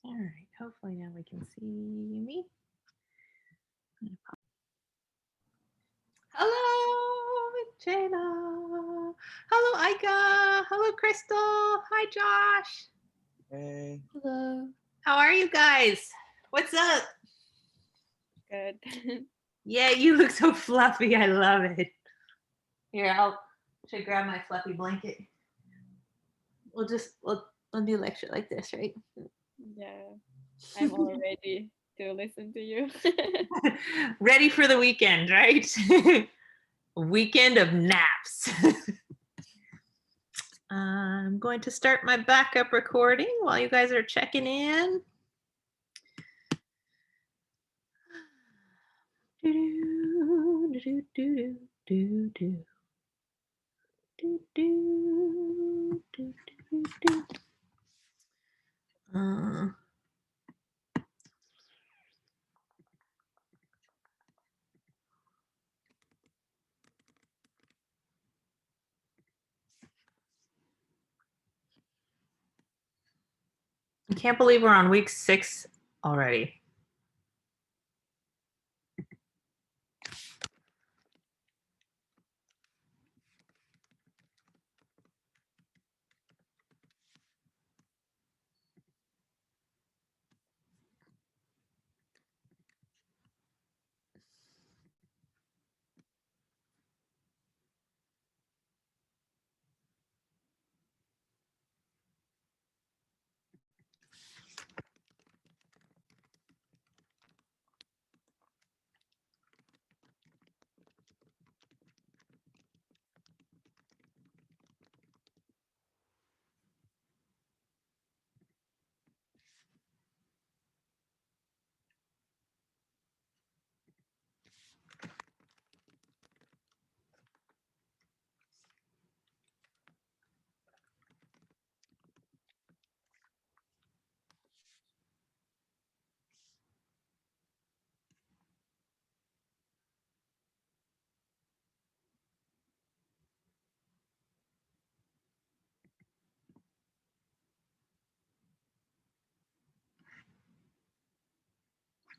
All right, hopefully now we can see me. Hello, Jana. Hello, Ika. Hello, Crystal. Hi, Josh. Hey. Hello. How are you guys? What's up? Good. Yeah, you look so fluffy. I love it. Here, should I grab my fluffy blanket? We'll do lecture like this, right? Yeah, I'm all ready to listen to you. Ready for the weekend, right? Weekend of naps. I'm going to start my backup recording while you guys are checking in. I can't believe we're on week 6 already.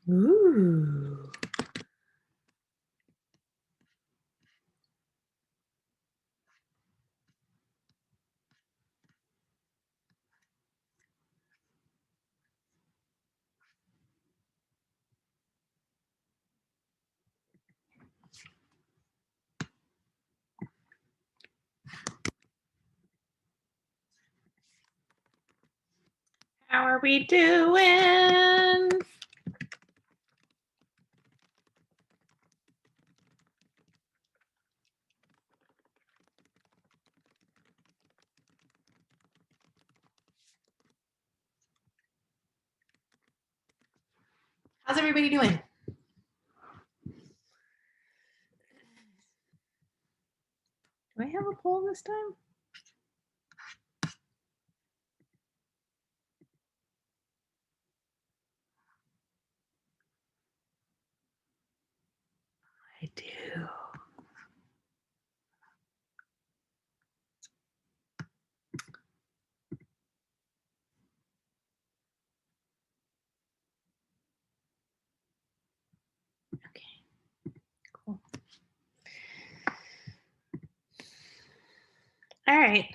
Ooh. How are we doing? How's everybody doing? Do I have a poll this time? I do. All right.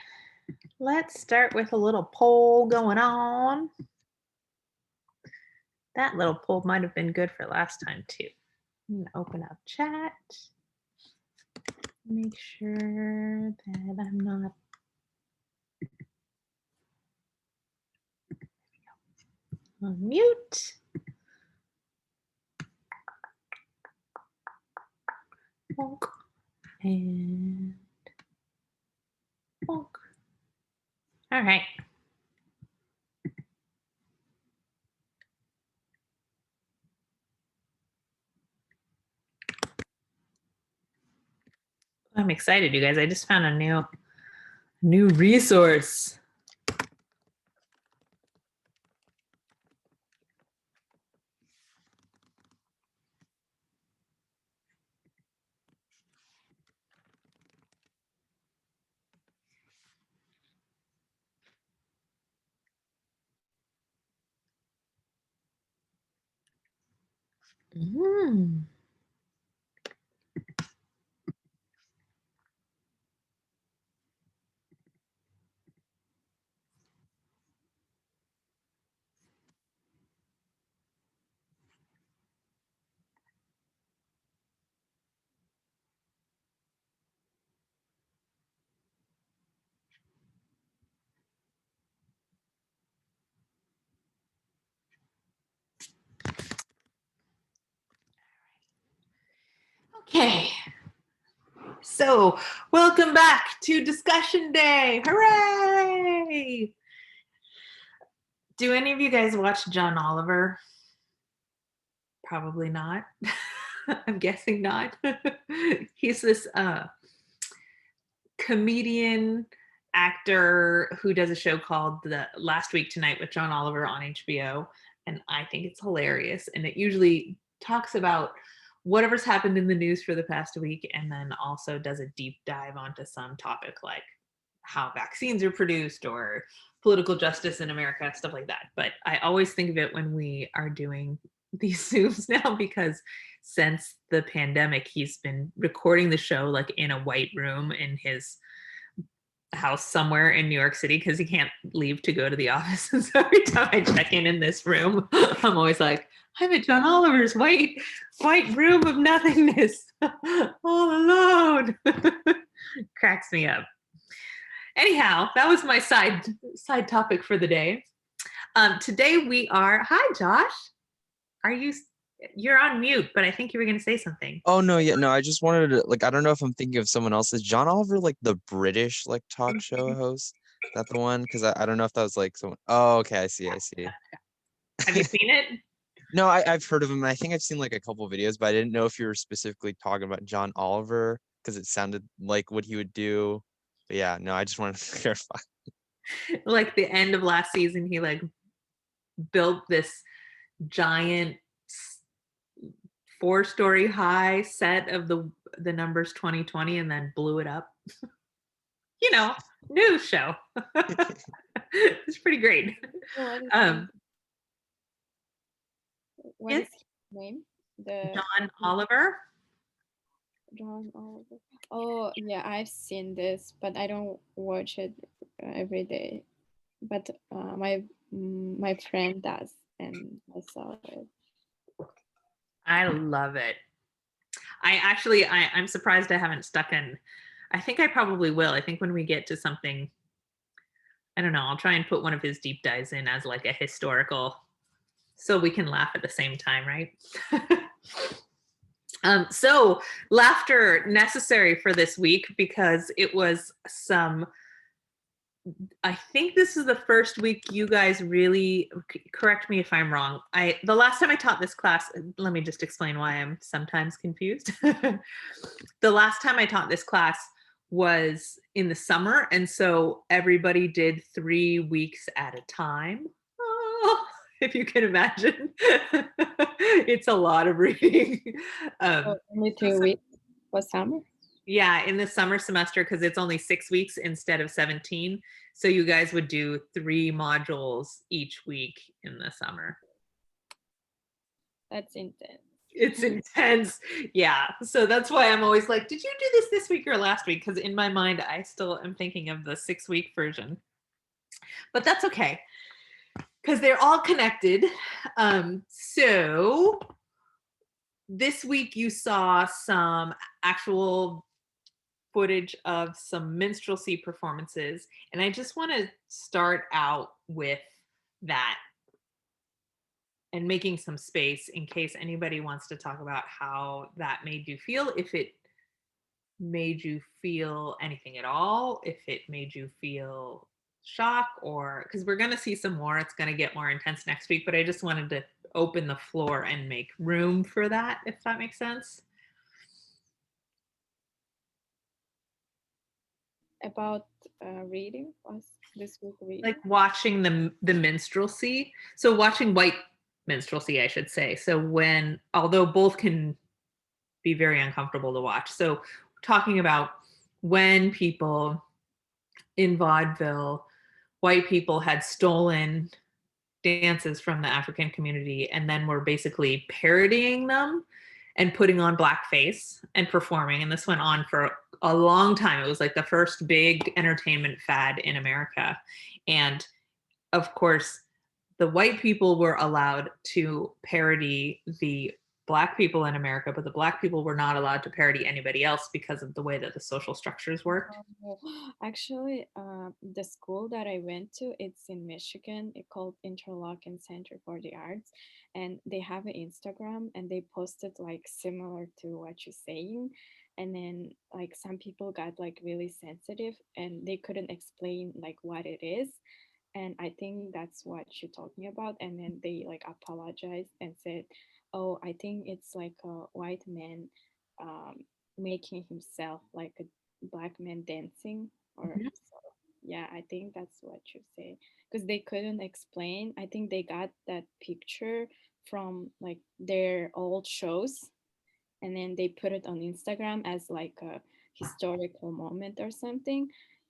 Let's start with a little poll going on. That little poll might have been good for last time too. I'm gonna open up chat. Make sure that I'm not on mute. Bonk. And bonk. All right. I'm excited, you guys. I just found a new resource. Mm. Okay. So, welcome back to discussion day. Hooray! Do any of you guys watch John Oliver? Probably not. I'm guessing not. He's this comedian actor who does a show called The Last Week Tonight with John Oliver on HBO, and I think it's hilarious. And it usually talks about whatever's happened in the news for the past week, and then also does a deep dive onto some topic like how vaccines are produced or political justice in America, stuff like that. But I always think of it when we are doing these Zooms now, because since the pandemic, he's been recording the show like in a white room in his house somewhere in New York City because he can't leave to go to the office. And so every time I check in this room, I'm always like, I'm at John Oliver's white room of nothingness, all alone. Cracks me up. Anyhow, that was my side topic for the day. Today we are, hi Josh. You're on mute, but I think you were going to say something. Oh no, yeah, no, I just wanted to, like, I don't know if I'm thinking of someone else. Is John Oliver like the British like talk show host? Is that the one? Because I don't know if that was like someone. Oh, okay, I see. Have you seen it? No, I've heard of him, and I think I've seen like a couple videos, but I didn't know if you were specifically talking about John Oliver because it sounded like what he would do. But yeah, no, I just wanted to clarify. Like the end of last season, he like built this giant 4-story high set of the numbers 2020 and then blew it up. You know, news show. It's pretty great. What is his name? John Oliver. John Oliver. Oh yeah, I've seen this, but I don't watch it every day. But my friend does, and I saw it. I love it. I'm surprised I haven't stuck in. I think I probably will. I think when we get to something, I don't know, I'll try and put one of his deep dives in as like a historical, so we can laugh at the same time, right? So laughter necessary for this week because it was I think this is the first week you guys really, correct me if I'm wrong. The last time I taught this class, let me just explain why I'm sometimes confused. The last time I taught this class was in the summer. And so everybody did 3 weeks at a time. Oh, if you can imagine. It's a lot of reading. Only 2 weeks for summer? Yeah, in the summer semester, because it's only 6 weeks instead of 17. So you guys would do 3 modules each week in the summer. That's intense. It's intense. Yeah. So that's why I'm always like, did you do this week or last week? Because in my mind, I still am thinking of the 6-week version. But that's okay. Because they're all connected. So this week you saw some actual footage of some minstrelsy performances. And I just want to start out with that and making some space in case anybody wants to talk about how that made you feel, if it made you feel anything at all, if it made you feel shock, or because we're going to see some more, it's going to get more intense next week, but I just wanted to open the floor and make room for that, if that makes sense. About reading, was this week reading? Like watching the minstrelsy. So watching White Minstrelsy, I should say. So when, although both can be very uncomfortable to watch. So talking about when people in vaudeville, white people had stolen dances from the African community and then were basically parodying them and putting on blackface and performing. And this went on for a long time. It was like the first big entertainment fad in America. And of course, the white people were allowed to parody the Black people in America, but the Black people were not allowed to parody anybody else because of the way that the social structures worked. Actually, the school that I went to, it's in Michigan. It's called Interlochen Center for the Arts, and they have an Instagram, and they posted like similar to what you're saying. And then like some people got like really sensitive, and they couldn't explain like what it is. And I think that's what you're talking about. And then they like apologized and said, oh, I think it's like a white man um, making himself like a black man dancing, or so. Yeah, I think that's what you say, because they couldn't explain. I think they got that picture from like their old shows, and then they put it on Instagram as like a historical moment or something.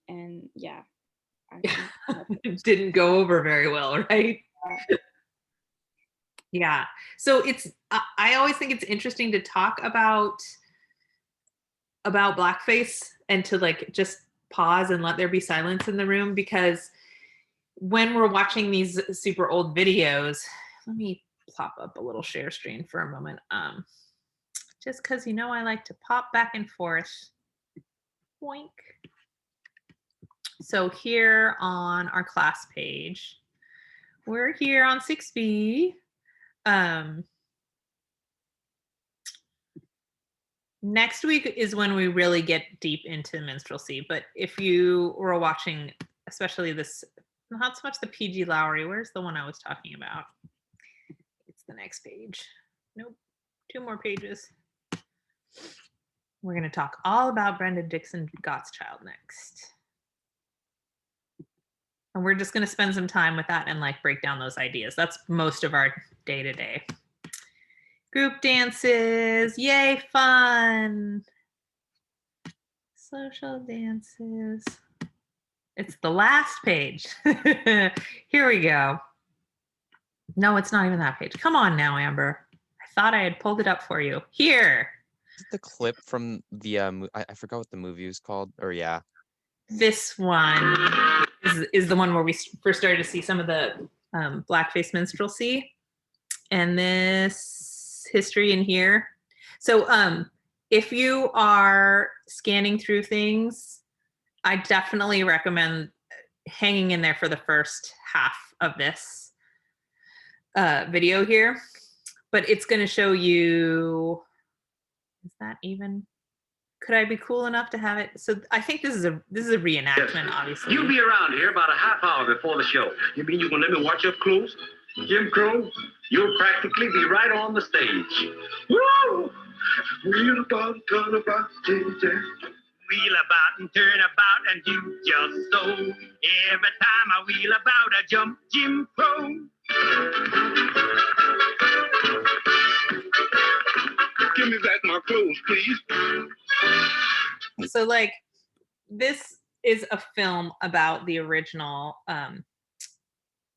And yeah, I think It didn't go over very well, right? Yeah. So it's, I always think it's interesting to talk about blackface and to like just pause and let there be silence in the room, because when we're watching these super old videos, let me pop up a little share screen for a moment. Just because, you know, I like to pop back and forth. Boink. So here on our class page, we're here on 6B. Next week is when we really get deep into minstrelsy. But if you were watching, especially this, not so much the PG Lowry, where's the one I was talking about? It's the next page. Nope, 2 more pages. We're going to talk all about Brenda Dixon Gottschild next. And we're just going to spend some time with that and like break down those ideas. That's most of our day to day. Group dances, yay, fun. Social dances. It's the last page. Here we go. No, it's not even that page. Come on now, Amber. I thought I had pulled it up for you. Here. The clip from the I forgot what the movie was called, or yeah. This one is the one where we first started to see some of the blackface minstrelsy, and this history in here. So if you are scanning through things, I definitely recommend hanging in there for the first half of this video here, but it's going to show you, is that even, could I be cool enough to have it? So I think this is a reenactment, obviously. You'll be around here about a half hour before the show. You mean you can let me watch up close? Jim Crow, you'll practically be right on the stage. Woo! Wheel about, turn about, change that. Wheel about and turn about and you just so. Every time I wheel about, I jump Jim Crow. Give me back my clothes, please. So like, this is a film about the original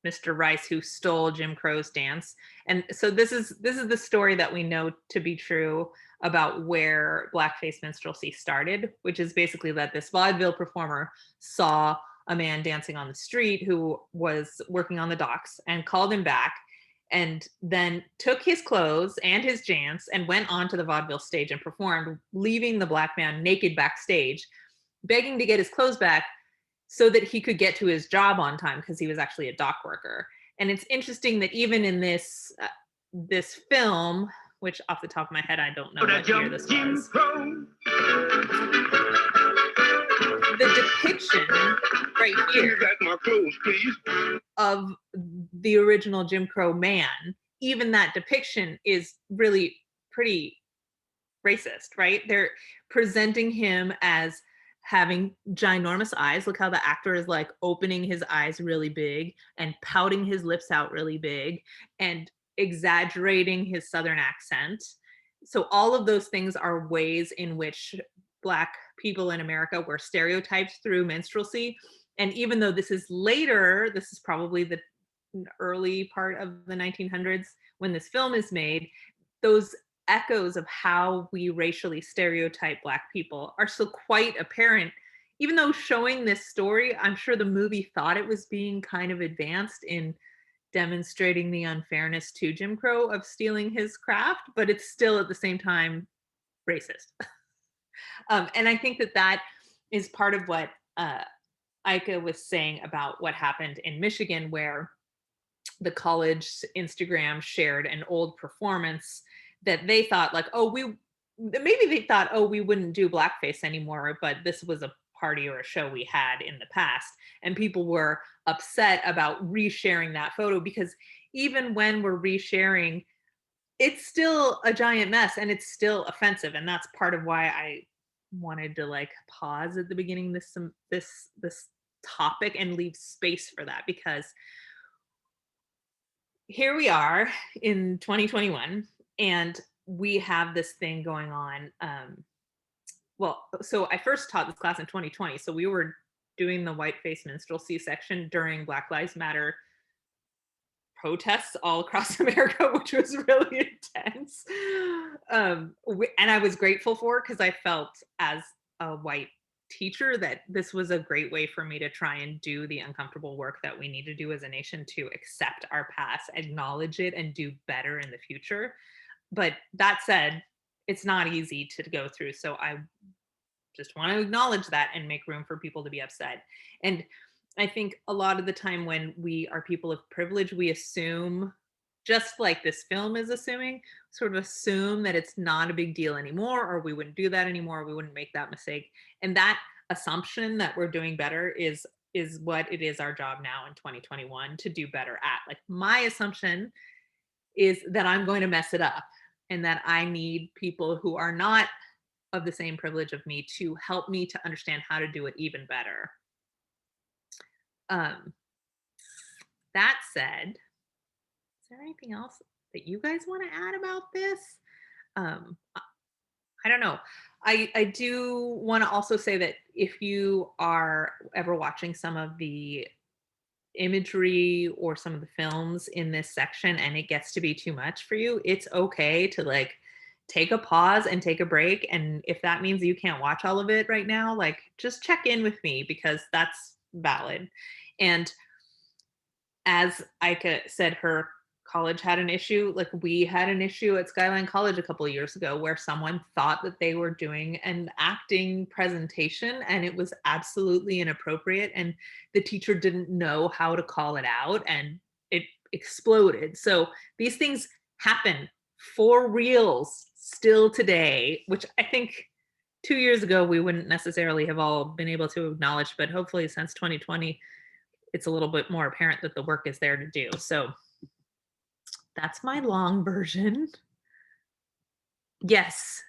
Mr. Rice, who stole Jim Crow's dance. And so this is the story that we know to be true about where Blackface minstrelsy started, which is basically that this vaudeville performer saw a man dancing on the street who was working on the docks and called him back, and then took his clothes and his jants and went onto the vaudeville stage and performed, leaving the black man naked backstage, begging to get his clothes back so that he could get to his job on time, because he was actually a dock worker. And it's interesting that even in this this film, which off the top of my head, I don't know what year this was, the depiction right here of the original Jim Crow man, even that depiction is really pretty racist, right? They're presenting him as having ginormous eyes. Look how the actor is like opening his eyes really big and pouting his lips out really big and exaggerating his Southern accent. So all of those things are ways in which Black people in America were stereotyped through minstrelsy. And even though this is later, this is probably the early part of the 1900s when this film is made, those echoes of how we racially stereotype Black people are still quite apparent. Even though showing this story, I'm sure the movie thought it was being kind of advanced in demonstrating the unfairness to Jim Crow of stealing his craft, but it's still at the same time racist. And I think that that is part of what Ika was saying about what happened in Michigan, where the college Instagram shared an old performance that they thought like, oh, maybe they thought, oh, we wouldn't do blackface anymore, but this was a party or a show we had in the past. And people were upset about resharing that photo, because even when we're resharing, it's still a giant mess and it's still offensive. And that's part of why I wanted to like pause at the beginning this topic and leave space for that, because here we are in 2021 and we have this thing going on. Well, so I first taught this class in 2020. So we were doing the whiteface minstrelsy section during Black Lives Matter protests all across America, which was really intense. And I was grateful for it, because I felt as a white teacher that this was a great way for me to try and do the uncomfortable work that we need to do as a nation to accept our past, acknowledge it, and do better in the future. But that said, it's not easy to go through. So I just want to acknowledge that and make room for people to be upset. And I think a lot of the time when we are people of privilege, we assume, just like this film is assuming, sort of assume that it's not a big deal anymore, or we wouldn't do that anymore, we wouldn't make that mistake. And that assumption that we're doing better is what it is our job now in 2021 to do better at. Like, my assumption is that I'm going to mess it up, and that I need people who are not of the same privilege of me to help me to understand how to do it even better. That said, is there anything else that you guys want to add about this? I don't know. I do want to also say that if you are ever watching some of the imagery or some of the films in this section and it gets to be too much for you, it's okay to like take a pause and take a break. And if that means you can't watch all of it right now, like just check in with me, because that's valid. And as Ika said, her college had an issue, like we had an issue at Skyline College a couple of years ago where someone thought that they were doing an acting presentation and it was absolutely inappropriate, and the teacher didn't know how to call it out and it exploded. So these things happen for reals still today, which I think 2 years ago we wouldn't necessarily have all been able to acknowledge, but hopefully since 2020 it's a little bit more apparent that the work is there to do. So that's my long version. Yes,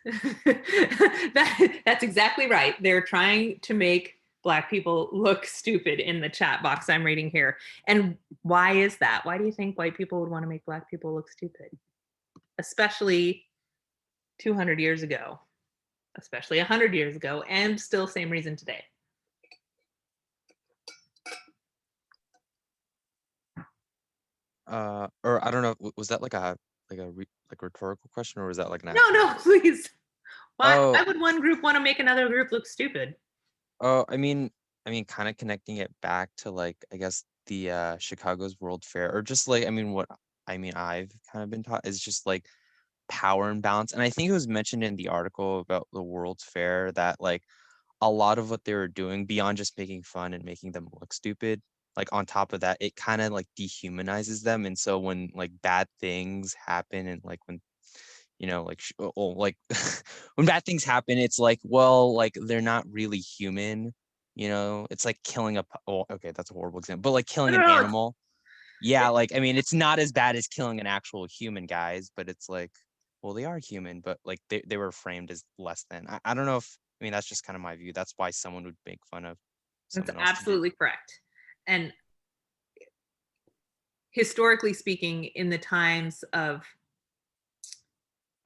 that's exactly right. They're trying to make Black people look stupid in the chat box I'm reading here. And why is that? Why do you think white people would want to make Black people look stupid? Especially 200 years ago, especially 100 years ago, and still same reason today. or I don't know, was that like a rhetorical question, or was that like an No, actual? no, please. Why Oh, would one group want to make another group look stupid? oh, kind of connecting it back to like, I guess the Chicago's World Fair, or just like, I've kind of been taught is just like power imbalance. And I think it was mentioned in the article about the World's Fair that like a lot of what they were doing beyond just making fun and making them look stupid, like on top of that, it kind of like dehumanizes them. And so when like bad things happen, and like when like like when bad things happen, it's like, well, like they're not really human. It's like killing okay, that's a horrible example, but like killing an No, animal. Yeah, like it's not as bad as killing an actual human, guys, but it's like, well, they are human, but like they were framed as less than. I don't know if that's just kind of my view. That's why someone would make fun of that's someone else. absolutely correct. And historically speaking, in the times of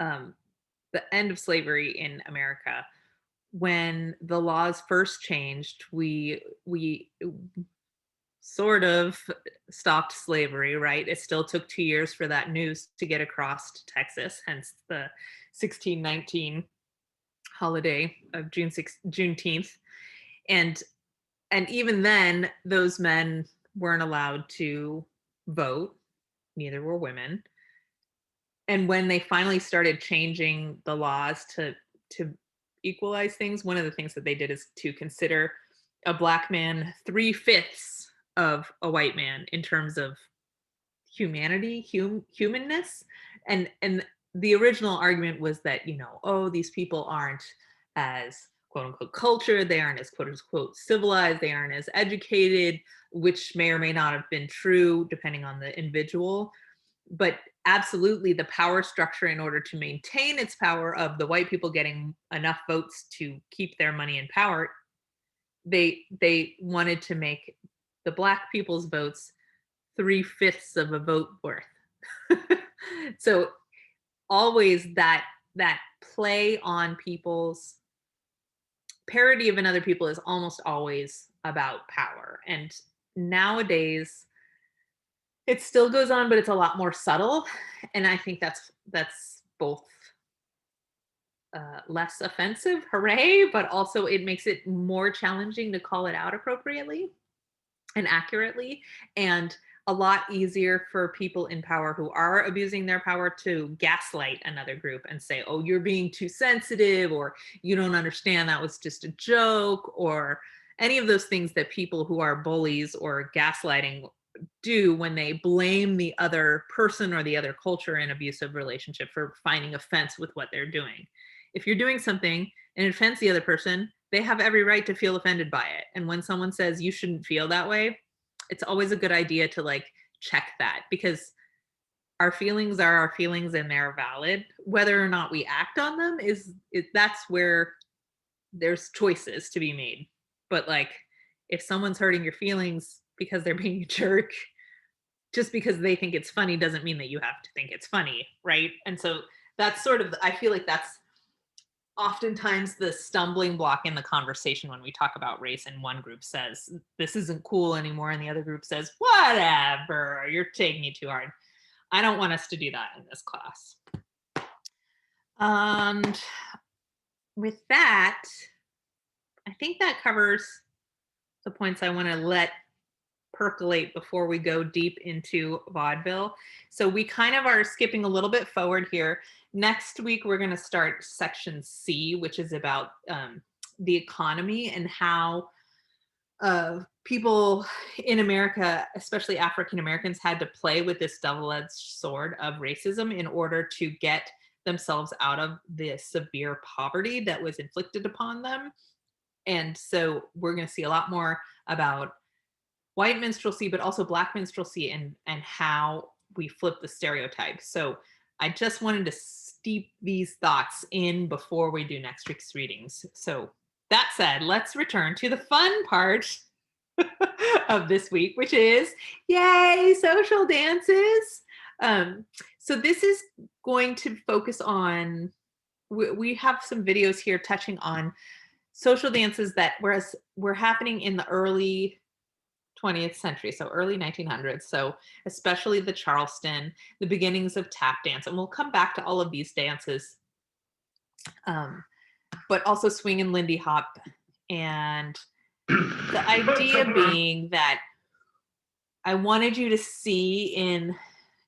the end of slavery in America, when the laws first changed, we sort of stopped slavery, right? It still took 2 years for that news to get across to Texas, hence the 1619 holiday of Juneteenth. And even then, those men weren't allowed to vote, neither were women. And when they finally started changing the laws to equalize things, one of the things that they did is to consider a Black man 3/5 of a white man in terms of humanity, humanness. And the original argument was that, oh, these people aren't as quote unquote cultured, they aren't as quote unquote civilized, they aren't as educated, which may or may not have been true depending on the individual. But absolutely, the power structure, in order to maintain its power of the white people getting enough votes to keep their money in power, they wanted to make the Black people's votes 3/5 of a vote worth. So always that play on people's parody of another people is almost always about power. And nowadays it still goes on, but it's a lot more subtle. And I think that's both less offensive, hooray, but also it makes it more challenging to call it out appropriately and accurately, and a lot easier for people in power who are abusing their power to gaslight another group and say, oh, you're being too sensitive, or you don't understand, that was just a joke, or any of those things that people who are bullies or gaslighting do when they blame the other person or the other culture in abusive relationship for finding offense with what they're doing. If you're doing something and it offends the other person, they have every right to feel offended by it. And when someone says you shouldn't feel that way, it's always a good idea to like check that, because our feelings are our feelings and they're valid. Whether or not we act on them that's where there's choices to be made. But like, if someone's hurting your feelings because they're being a jerk, just because they think it's funny doesn't mean that you have to think it's funny, right? And so that's sort of, I feel like that's oftentimes the stumbling block in the conversation when we talk about race, and one group says this isn't cool anymore and the other group says whatever, you're taking it too hard. I don't want us to do that in this class. And with that, I think that covers the points I want to let percolate before we go deep into vaudeville. So we kind of are skipping a little bit forward here. Next week, we're going to start section C, which is about the economy and how people in America, especially African Americans, had to play with this double-edged sword of racism in order to get themselves out of the severe poverty that was inflicted upon them. And so we're going to see a lot more about white minstrelsy, but also Black minstrelsy, and how we flip the stereotypes. So I just wanted to steep these thoughts in before we do next week's readings. So that said, let's return to the fun part of this week, which is, yay, social dances. So this is going to focus on, we have some videos here touching on social dances that were happening in the early 20th century, so early 1900s. So especially the Charleston, the beginnings of tap dance, and we'll come back to all of these dances, but also swing and Lindy Hop. And the idea being that I wanted you to see, in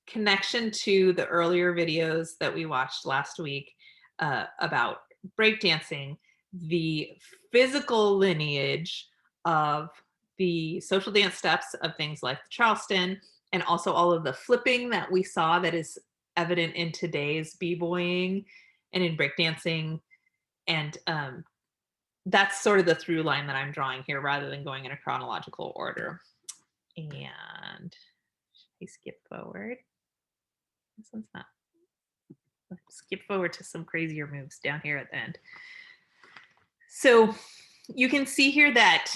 connection to the earlier videos that we watched last week about breakdancing, the physical lineage of the social dance steps of things like the Charleston, and also all of the flipping that we saw that is evident in today's b-boying and in breakdancing. And that's sort of the through line that I'm drawing here, rather than going in a chronological order. And should we skip forward? This one's not. Let's skip forward to some crazier moves down here at the end. So you can see here that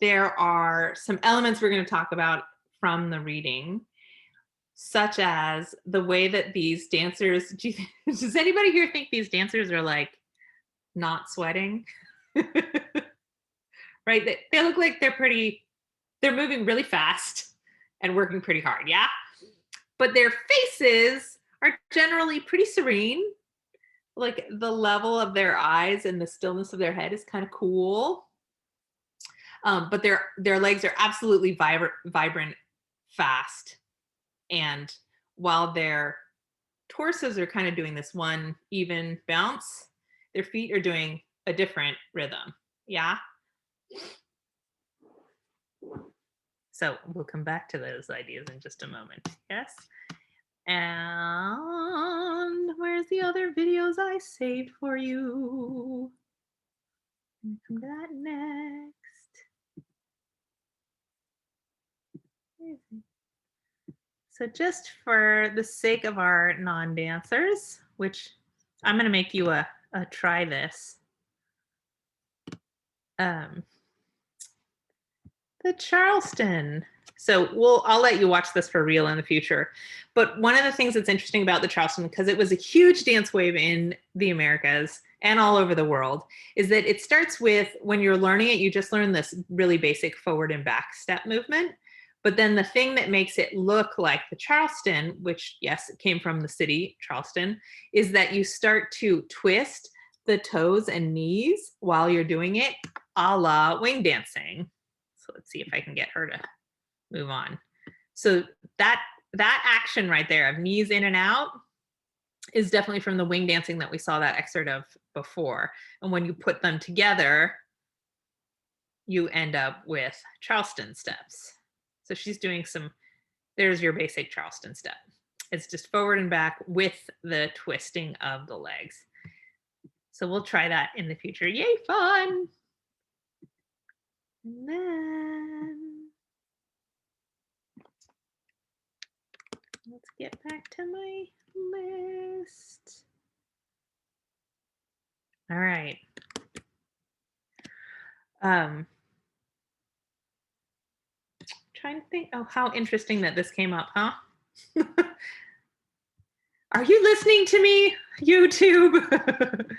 there are some elements we're going to talk about from the reading, such as the way that these dancers, does anybody here think these dancers are like not sweating? Right? They look like they're moving really fast and working pretty hard, yeah? But their faces are generally pretty serene. Like the level of their eyes and the stillness of their head is kind of cool. But their legs are absolutely vibrant, fast. And while their torsos are kind of doing this one even bounce, their feet are doing a different rhythm, yeah? So we'll come back to those ideas in just a moment, yes? And where's the other videos I saved for you? Come to that next. So just for the sake of our non-dancers, which I'm going to make you a try this. The Charleston. So I'll let you watch this for real in the future. But one of the things that's interesting about the Charleston, because it was a huge dance wave in the Americas and all over the world, is that it starts with, when you're learning it, you just learn this really basic forward and back step movement. But then the thing that makes it look like the Charleston, which, yes, it came from the city, Charleston, is that you start to twist the toes and knees while you're doing it, a la wing dancing. So let's see if I can get her to move on. So that action right there of knees in and out is definitely from the wing dancing that we saw that excerpt of before. And when you put them together, you end up with Charleston steps. So she's doing there's your basic Charleston step. It's just forward and back with the twisting of the legs. So we'll try that in the future. Yay, fun! And then let's get back to my list. All right. Trying to think, oh, how interesting that this came up, huh? Are you listening to me, YouTube?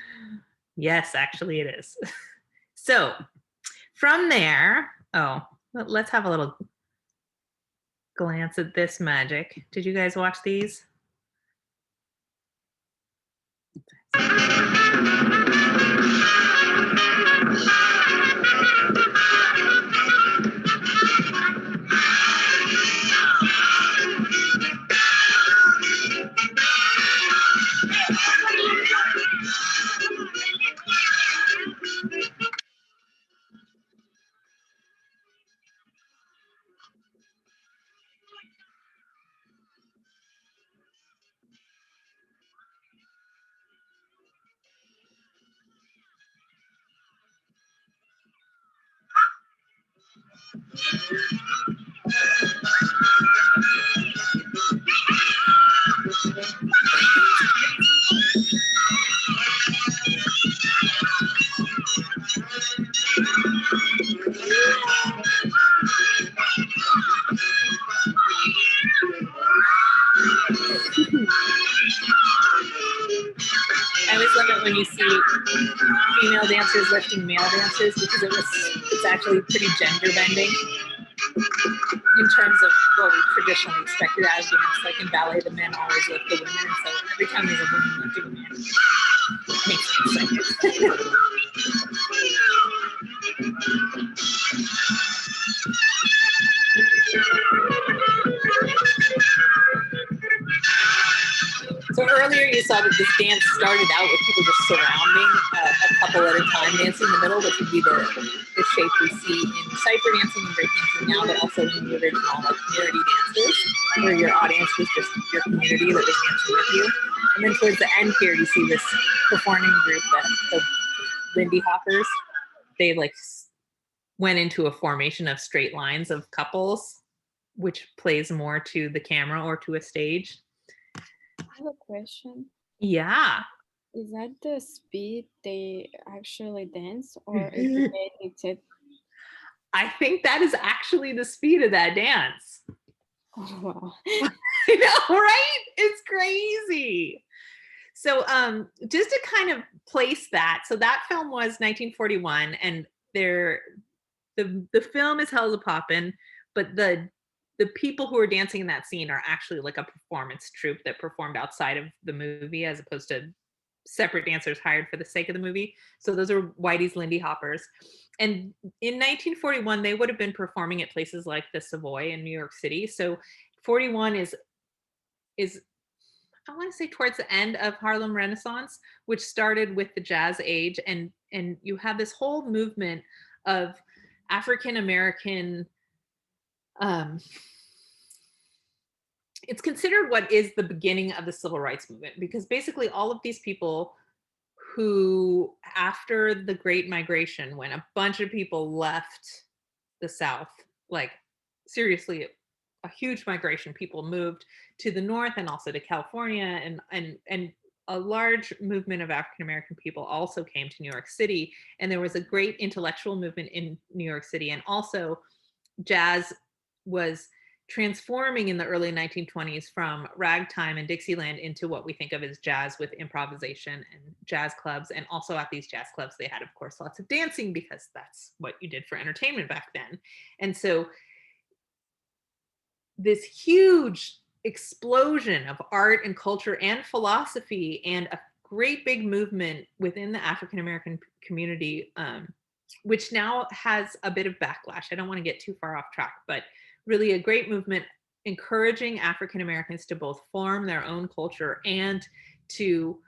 Yes, actually it is. So from there, let's have a little glance at this magic. Did you guys watch these? I always love it when you see female dancers lifting male dancers, because it's actually pretty gender bending. in terms of what we traditionally expected as dance. Like in ballet, the men always lift the women, and so every time there's a woman lifting a man, it makes me excited. So earlier you saw that this dance started out with people just surrounding a couple at a time dancing in the middle, which would be the shape we see in cypher dancing and breakdancing now, but also in the original like community dances, where your audience was just your community that was dancing with you. And then towards the end here, you see this performing group, the Lindy Hoppers. They like went into a formation of straight lines of couples, which plays more to the camera or to a stage. I have a question. Yeah. Is that the speed they actually dance, or is it edited? I think that is actually the speed of that dance. Oh, wow. I know, right? It's crazy. So just to kind of place that, so that film was 1941, and the film is Hell's a Poppin', but the people who are dancing in that scene are actually like a performance troupe that performed outside of the movie, as opposed to separate dancers hired for the sake of the movie. So those are Whitey's Lindy Hoppers. And in 1941, they would have been performing at places like the Savoy in New York City. So 41 is I want to say towards the end of Harlem Renaissance, which started with the Jazz Age, and you have this whole movement of African American. It's considered what is the beginning of the civil rights movement, because basically all of these people who, after the Great Migration, when a bunch of people left the South, like seriously, a huge migration, people moved to the North and also to California, and a large movement of African American people also came to New York City, and there was a great intellectual movement in New York City, and also jazz was transforming in the early 1920s from ragtime and Dixieland into what we think of as jazz, with improvisation and jazz clubs. And also at these jazz clubs, they had, of course, lots of dancing, because that's what you did for entertainment back then. And so this huge explosion of art and culture and philosophy, and a great big movement within the African American community, which now has a bit of backlash. I don't want to get too far off track, but really a great movement encouraging African Americans to both form their own culture and to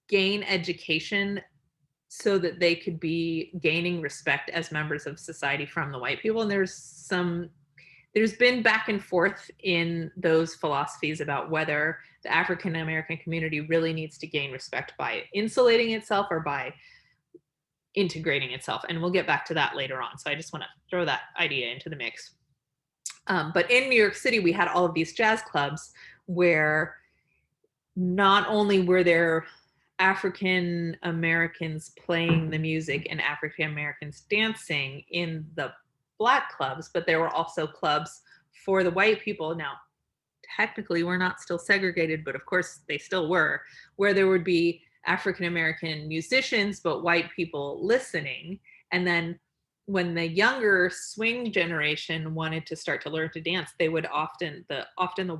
gain education so that they could be gaining respect as members of society from the white people. And there's been back and forth in those philosophies about whether the African American community really needs to gain respect by insulating itself or by integrating itself. And we'll get back to that later on. So I just want to throw that idea into the mix. But in New York City, we had all of these jazz clubs where not only were there African Americans playing the music and African Americans dancing in the Black clubs, but there were also clubs for the white people. Now, technically, we're not still segregated, but of course they still were, where there would be African American musicians, but white people listening. And then when the younger swing generation wanted to start to learn to dance, they would often the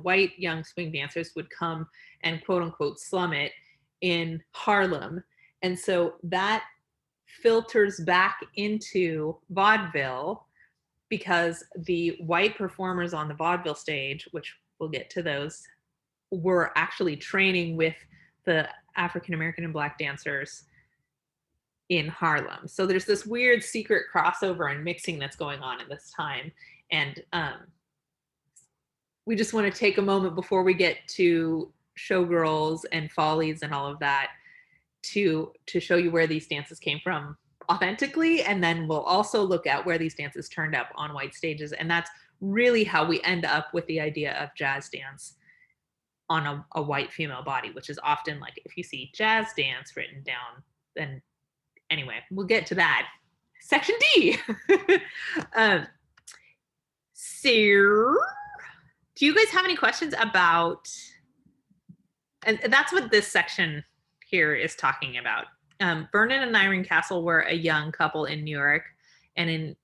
white young swing dancers would come and quote unquote slum it in Harlem. And so that filters back into vaudeville, because the white performers on the vaudeville stage, which we'll get to those, were actually training with the African American and Black dancers in Harlem. So there's this weird secret crossover and mixing that's going on at this time. And we just want to take a moment before we get to Showgirls and Follies and all of that to show you where these dances came from authentically. And then we'll also look at where these dances turned up on white stages. And that's really how we end up with the idea of jazz dance on a white female body, which is often like, if you see jazz dance written down, then anyway, we'll get to that. Section D. So, do you guys have any questions about, and that's what this section here is talking about. Vernon and Irene Castle were a young couple in New York, and in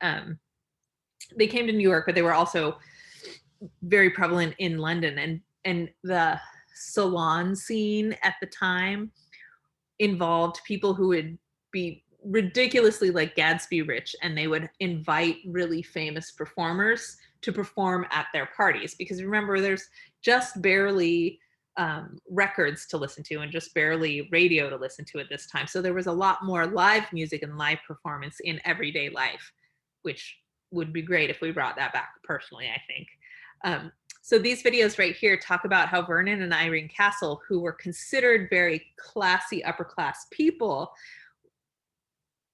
they came to New York, but they were also very prevalent in London, and the salon scene at the time involved people who would be ridiculously like Gadsby rich, and they would invite really famous performers to perform at their parties, because remember, there's just barely records to listen to and just barely radio to listen to at this time. So there was a lot more live music and live performance in everyday life, which would be great if we brought that back personally, I think. So these videos right here talk about how Vernon and Irene Castle, who were considered very classy upper class people,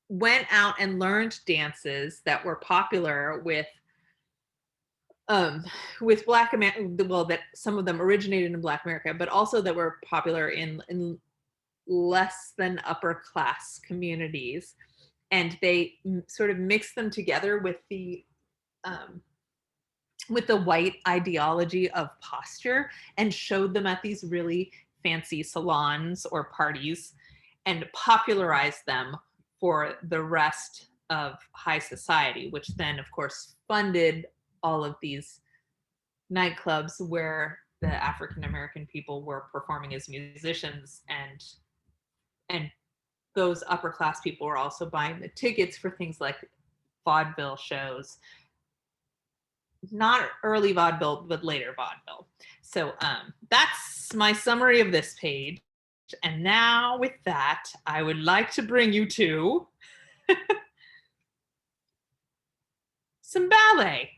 went out and learned dances that were popular with Black America, well, that some of them originated in Black America, but also that were popular in less than upper class communities. And they sort of mixed them together with the white ideology of posture and showed them at these really fancy salons or parties and popularized them for the rest of high society, which then, of course, funded all of these nightclubs where the African American people were performing as musicians, and those upper class people were also buying the tickets for things like vaudeville shows. Not early vaudeville, but later vaudeville. So that's my summary of this page. And now with that, I would like to bring you to some ballet.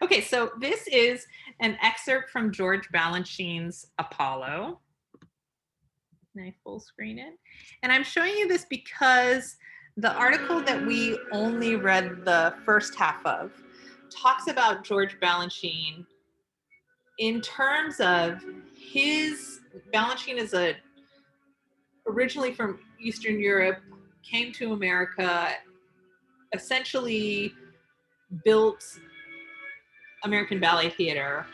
Okay, so this is an excerpt from George Balanchine's Apollo. Can I full screen it? And I'm showing you this because the article that we only read the first half of talks about George Balanchine in terms of Balanchine is originally from Eastern Europe, came to America, essentially built American ballet theater.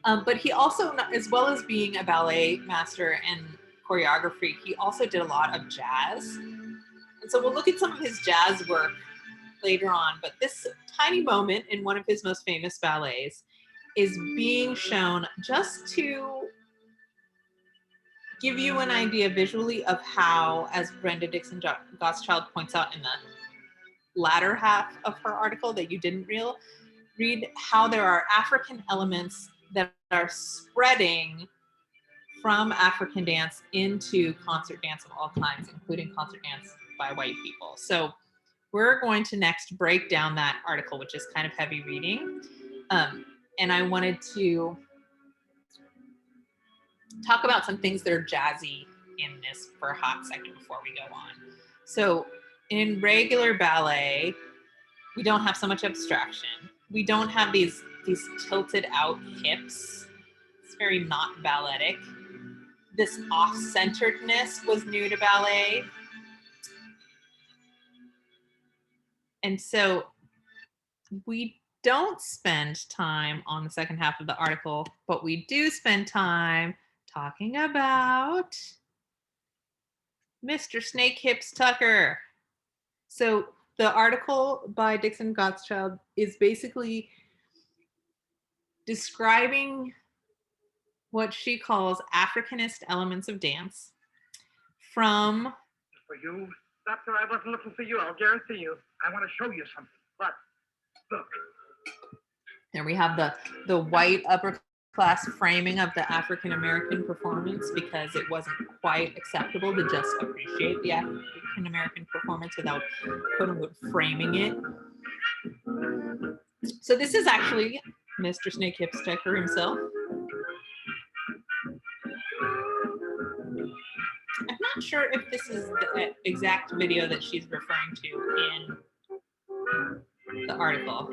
But he also, as well as being a ballet master and choreography, he also did a lot of jazz. And so we'll look at some of his jazz work later on, but this tiny moment in one of his most famous ballets is being shown just to give you an idea visually of how, as Brenda Dixon Gottschild points out in the latter half of her article that you didn't read, how there are African elements that are spreading from African dance into concert dance of all kinds, including concert dance by white people. So we're going to next break down that article, which is kind of heavy reading. And I wanted to talk about some things that are jazzy in this for a hot second before we go on. So in regular ballet, we don't have so much abstraction. We don't have these tilted out hips. It's very not balletic. This off-centeredness was new to ballet. And so we don't spend time on the second half of the article, but we do spend time talking about Mr. Snake Hips Tucker. So the article by Dixon Gottschild is basically describing what she calls Africanist elements of dance from... For you, Doctor, I wasn't looking for you, I'll guarantee you. I want to show you something. But look. There we have the white upper class framing of the African American performance, because it wasn't quite acceptable to just appreciate the African American performance without quote unquote framing it. So this is actually Mr. Snake Hips Tucker himself. I'm not sure if this is the exact video that she's referring to in the article.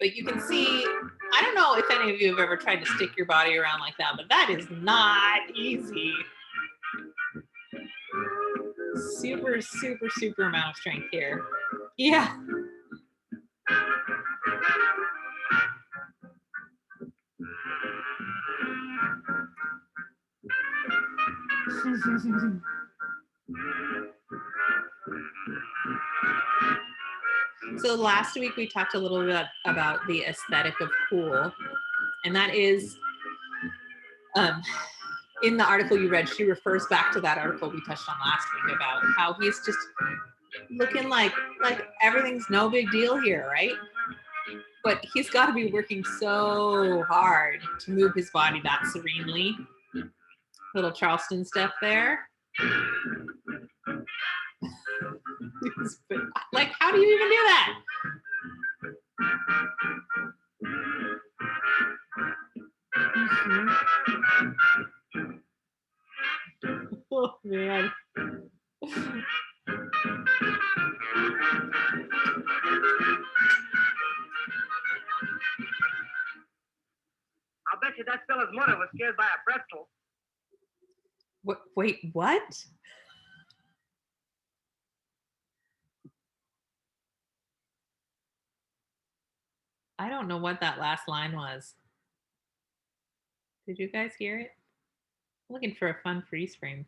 But you can see, I don't know if any of you have ever tried to stick your body around like that, but that is not easy. Super, super, super amount of strength here. Yeah. So last week we talked a little bit about the aesthetic of cool, and that is in the article you read, she refers back to that article we touched on last week about how he's just looking like everything's no big deal here, right? But he's got to be working so hard to move his body that serenely. Little Charleston step there. Like, how do you even do that? Oh man. I'll bet you that fella's mother was scared by a pretzel. What? Wait, what? I don't know what that last line was. Did you guys hear it? I'm looking for a fun freeze frame.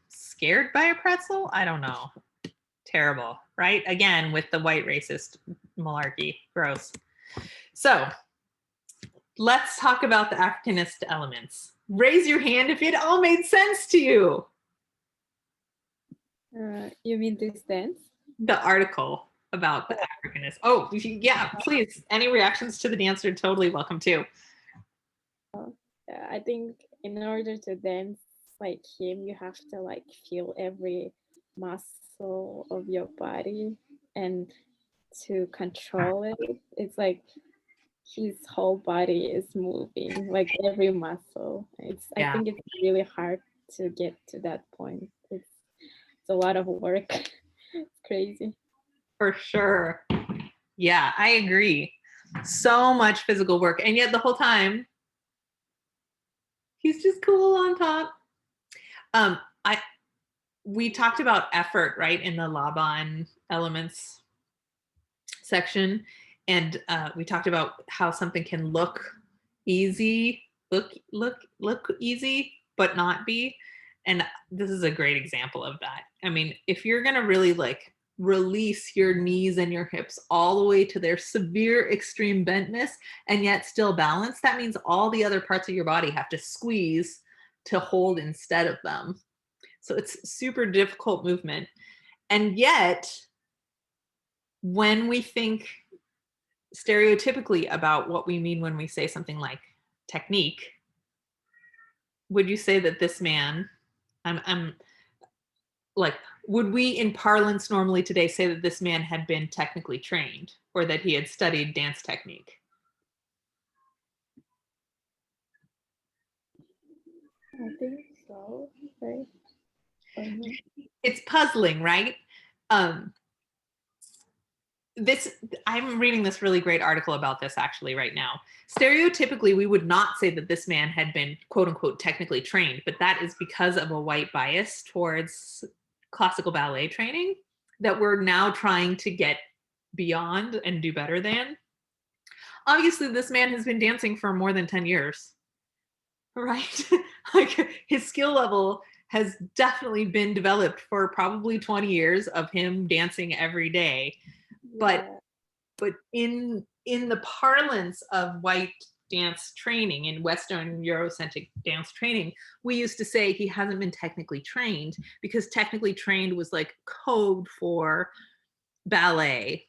Scared by a pretzel? I don't know. Terrible, right? Again, with the white racist malarkey. Gross. So let's talk about the Africanist elements. Raise your hand if it all made sense to you. You mean this dance? The article about the Africanist. Oh, yeah, please. Any reactions to the dance are totally welcome too. I think in order to dance like him, you have to like feel every muscle of your body, and to control it, it's like his whole body is moving, like every muscle. I think it's really hard to get to that point. It's a lot of work. It's crazy. For sure. Yeah, I agree. So much physical work. And yet the whole time, he's just cool on top. We talked about effort, right, in the Laban elements section. And we talked about how something can look easy, look easy, but not be. And this is a great example of that. I mean, if you're going to really like release your knees and your hips all the way to their severe extreme bentness and yet still balance, that means all the other parts of your body have to squeeze to hold instead of them. So it's super difficult movement. And yet, when we think stereotypically about what we mean when we say something like technique, would you say that this man, I'm like, would we in parlance normally today say that this man had been technically trained or that he had studied dance technique? I think so, right? It's puzzling, right? I'm reading this really great article about this actually right now. Stereotypically, we would not say that this man had been quote unquote technically trained, but that is because of a white bias towards classical ballet training that we're now trying to get beyond and do better than. Obviously, this man has been dancing for more than 10 years, right? Like his skill level has definitely been developed for probably 20 years of him dancing every day. But in the parlance of white dance training, in Western Eurocentric dance training, we used to say he hasn't been technically trained because technically trained was like code for ballet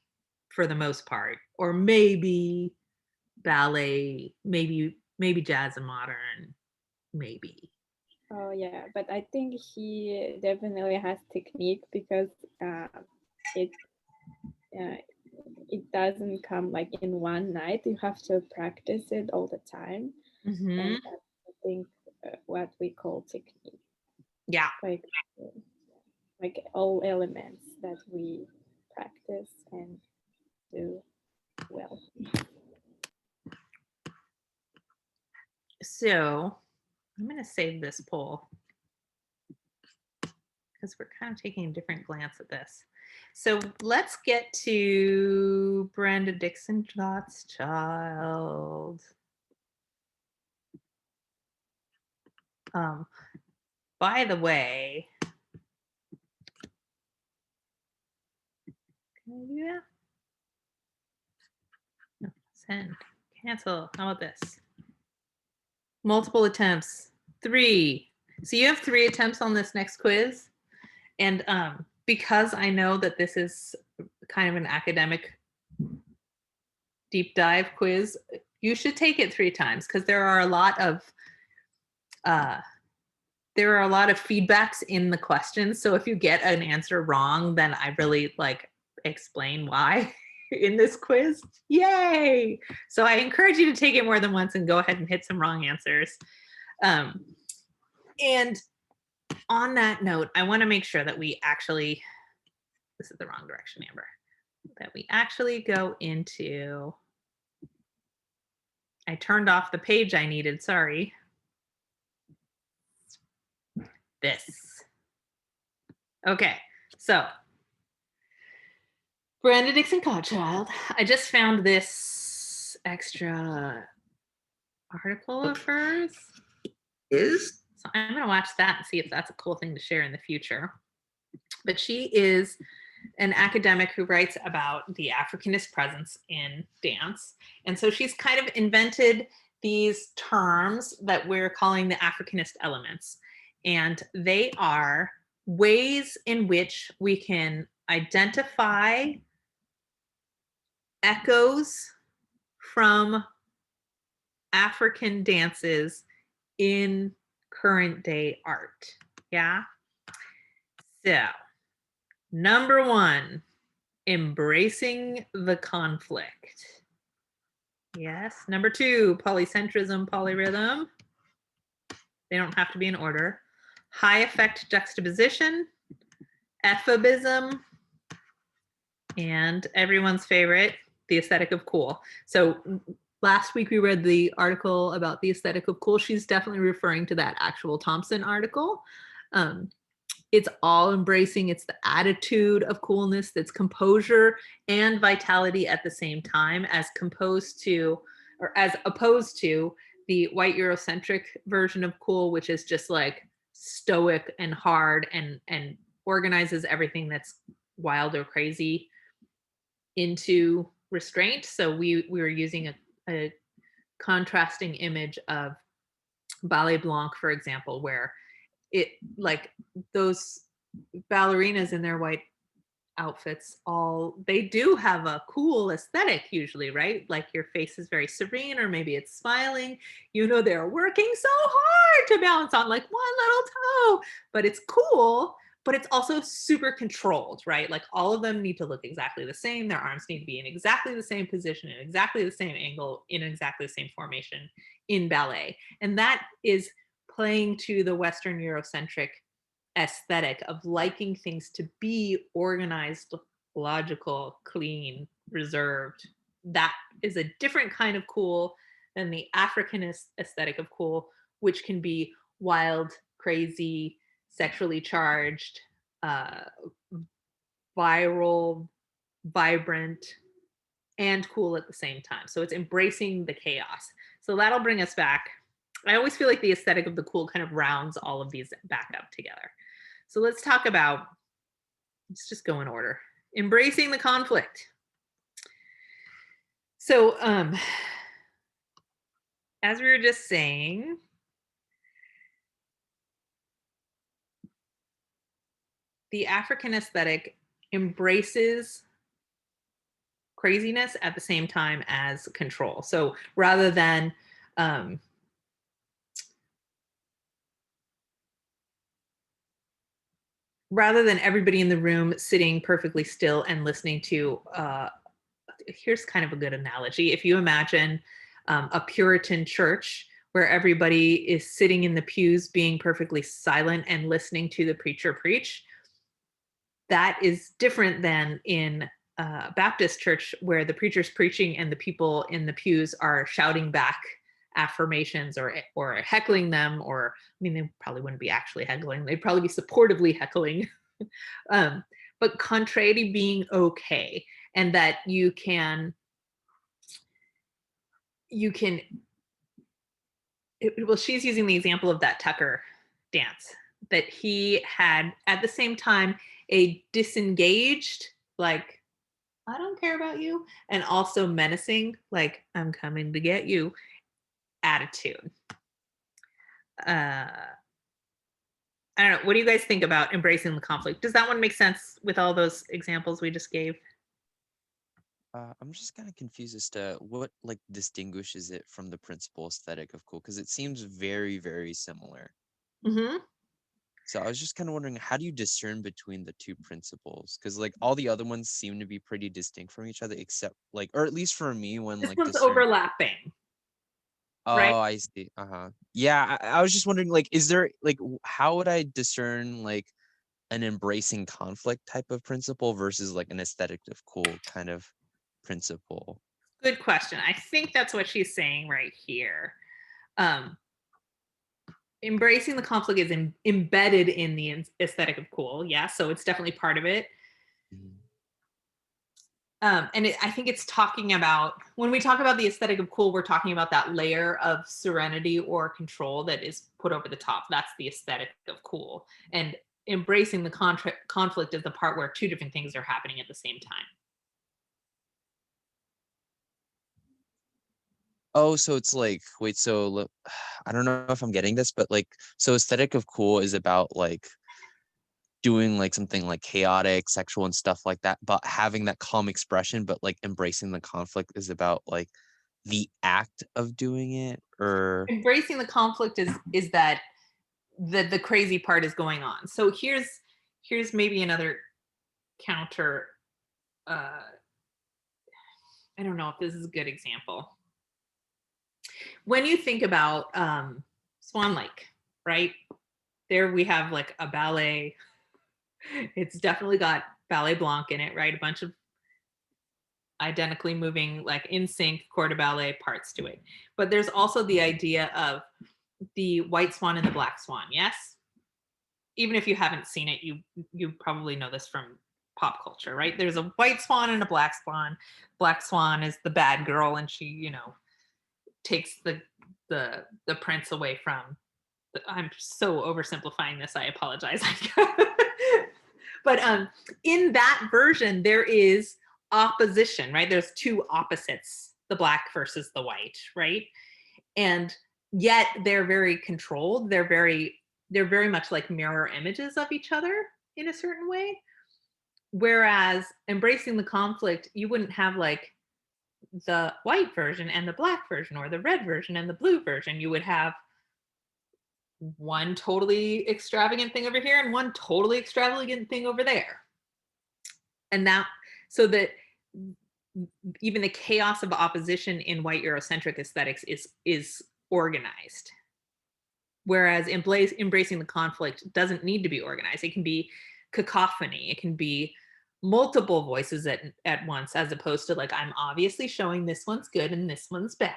for the most part, or maybe ballet, maybe jazz and modern, maybe. Oh yeah, but I think he definitely has technique because it doesn't come like in one night. You have to practice it all the time. Mm-hmm. And that's, I think, what we call technique. Yeah. Like all elements that we practice and do well. So I'm going to save this poll. because we're kind of taking a different glance at this. So let's get to Brenda Dixon Gottschild. By the way, can I do that? No, send, cancel. How about this? Multiple attempts, 3. So you have 3 attempts on this next quiz. And because I know that this is kind of an academic deep dive quiz, you should take it 3 times because there are a lot of feedbacks in the questions. So if you get an answer wrong, then I really explain why in this quiz. Yay! So I encourage you to take it more than once and go ahead and hit some wrong answers. And on that note, I want to make sure that we actually, this is the wrong direction, Amber, that we actually go into, I turned off the page I needed, sorry. This. Okay, so Brenda Dixon Gottschild. I just found this extra article of hers. So I'm going to watch that and see if that's a cool thing to share in the future. But she is an academic who writes about the Africanist presence in dance. And so she's kind of invented these terms that we're calling the Africanist elements. And they are ways in which we can identify echoes from African dances in current day art. Yeah. So, number 1, embracing the conflict. Yes. Number 2, polycentrism, polyrhythm. They don't have to be in order. High effect juxtaposition, episome, and everyone's favorite, the aesthetic of cool. So last week we read the article about the aesthetic of cool. She's definitely referring to that actual Thompson article. It's all embracing, it's the attitude of coolness that's composure and vitality at the same time, as opposed to the white Eurocentric version of cool, which is just like stoic and hard and organizes everything that's wild or crazy into restraint. So we were using a contrasting image of Ballet Blanc, for example, where it, like, those ballerinas in their white outfits, they do have a cool aesthetic usually, right? Like your face is very serene, or maybe it's smiling. You know, they're working so hard to balance on like one little toe, but it's cool, but it's also super controlled, right? Like all of them need to look exactly the same. Their arms need to be in exactly the same position, in exactly the same angle, in exactly the same formation in ballet. And that is playing to the Western Eurocentric aesthetic of liking things to be organized, logical, clean, reserved. That is a different kind of cool than the Africanist aesthetic of cool, which can be wild, crazy, sexually charged, viral, vibrant, and cool at the same time. So it's embracing the chaos. So that'll bring us back. I always feel like the aesthetic of the cool kind of rounds all of these back up together. So let's talk about, let's just go in order. Embracing the conflict. So as we were just saying, the African aesthetic embraces craziness at the same time as control. So rather than everybody in the room sitting perfectly still and listening to, here's kind of a good analogy. If you imagine a Puritan church where everybody is sitting in the pews being perfectly silent and listening to the preacher preach, that is different than in Baptist church where the preacher's preaching and the people in the pews are shouting back affirmations or heckling them, or I mean, they probably wouldn't be actually heckling, they'd probably be supportively heckling. But contrary being okay, and that you can well, she's using the example of that Tucker dance, that he had at the same time a disengaged, like, I don't care about you, and also menacing, like, I'm coming to get you attitude. I don't know. What do you guys think about embracing the conflict? Does that one make sense with all those examples we just gave? I'm just kind of confused as to what like distinguishes it from the principal aesthetic of cool, because it seems very, very similar. Mm-hmm. So I was just kind of wondering, how do you discern between the two principles? Because like all the other ones seem to be pretty distinct from each other, except like, or at least for me, when This like one's overlapping. Oh, right? I see. Yeah, I was just wondering, like, is there like how would I discern like an embracing conflict type of principle versus like an aesthetic of cool kind of principle? Good question. I think that's what she's saying right here. Embracing the conflict is embedded in the aesthetic of cool. Yeah, so it's definitely part of it. I think it's talking about, when we talk about the aesthetic of cool, we're talking about that layer of serenity or control that is put over the top. That's the aesthetic of cool. And embracing the conflict is the part where two different things are happening at the same time. Oh, so it's like, wait, so I don't know if I'm getting this, but like, so aesthetic of cool is about like doing like something like chaotic, sexual and stuff like that, but having that calm expression, but like embracing the conflict is about like the act of doing it, or Embracing the conflict is that the crazy part is going on. So here's maybe another counter. I don't know if this is a good example. When you think about Swan Lake, right? There we have like a ballet. It's definitely got ballet blanc in it, right? A bunch of identically moving, like in sync corps de ballet parts to it. But there's also the idea of the white swan and the black swan. Yes, even if you haven't seen it, you probably know this from pop culture, right? There's a white swan and a black swan. Black swan is the bad girl, and she, you know, takes the prince away from. I'm so oversimplifying this. I apologize. But in that version, there is opposition, right? There's two opposites, the black versus the white, right? And yet they're very controlled. They're very much like mirror images of each other in a certain way. Whereas embracing the conflict, you wouldn't have like the white version and the black version, or the red version and the blue version. You would have one totally extravagant thing over here and one totally extravagant thing over there. And that, so that even the chaos of opposition in white Eurocentric aesthetics is organized. Whereas embracing the conflict doesn't need to be organized. It can be cacophony. It can be multiple voices at once, as opposed to like, I'm obviously showing this one's good and this one's bad.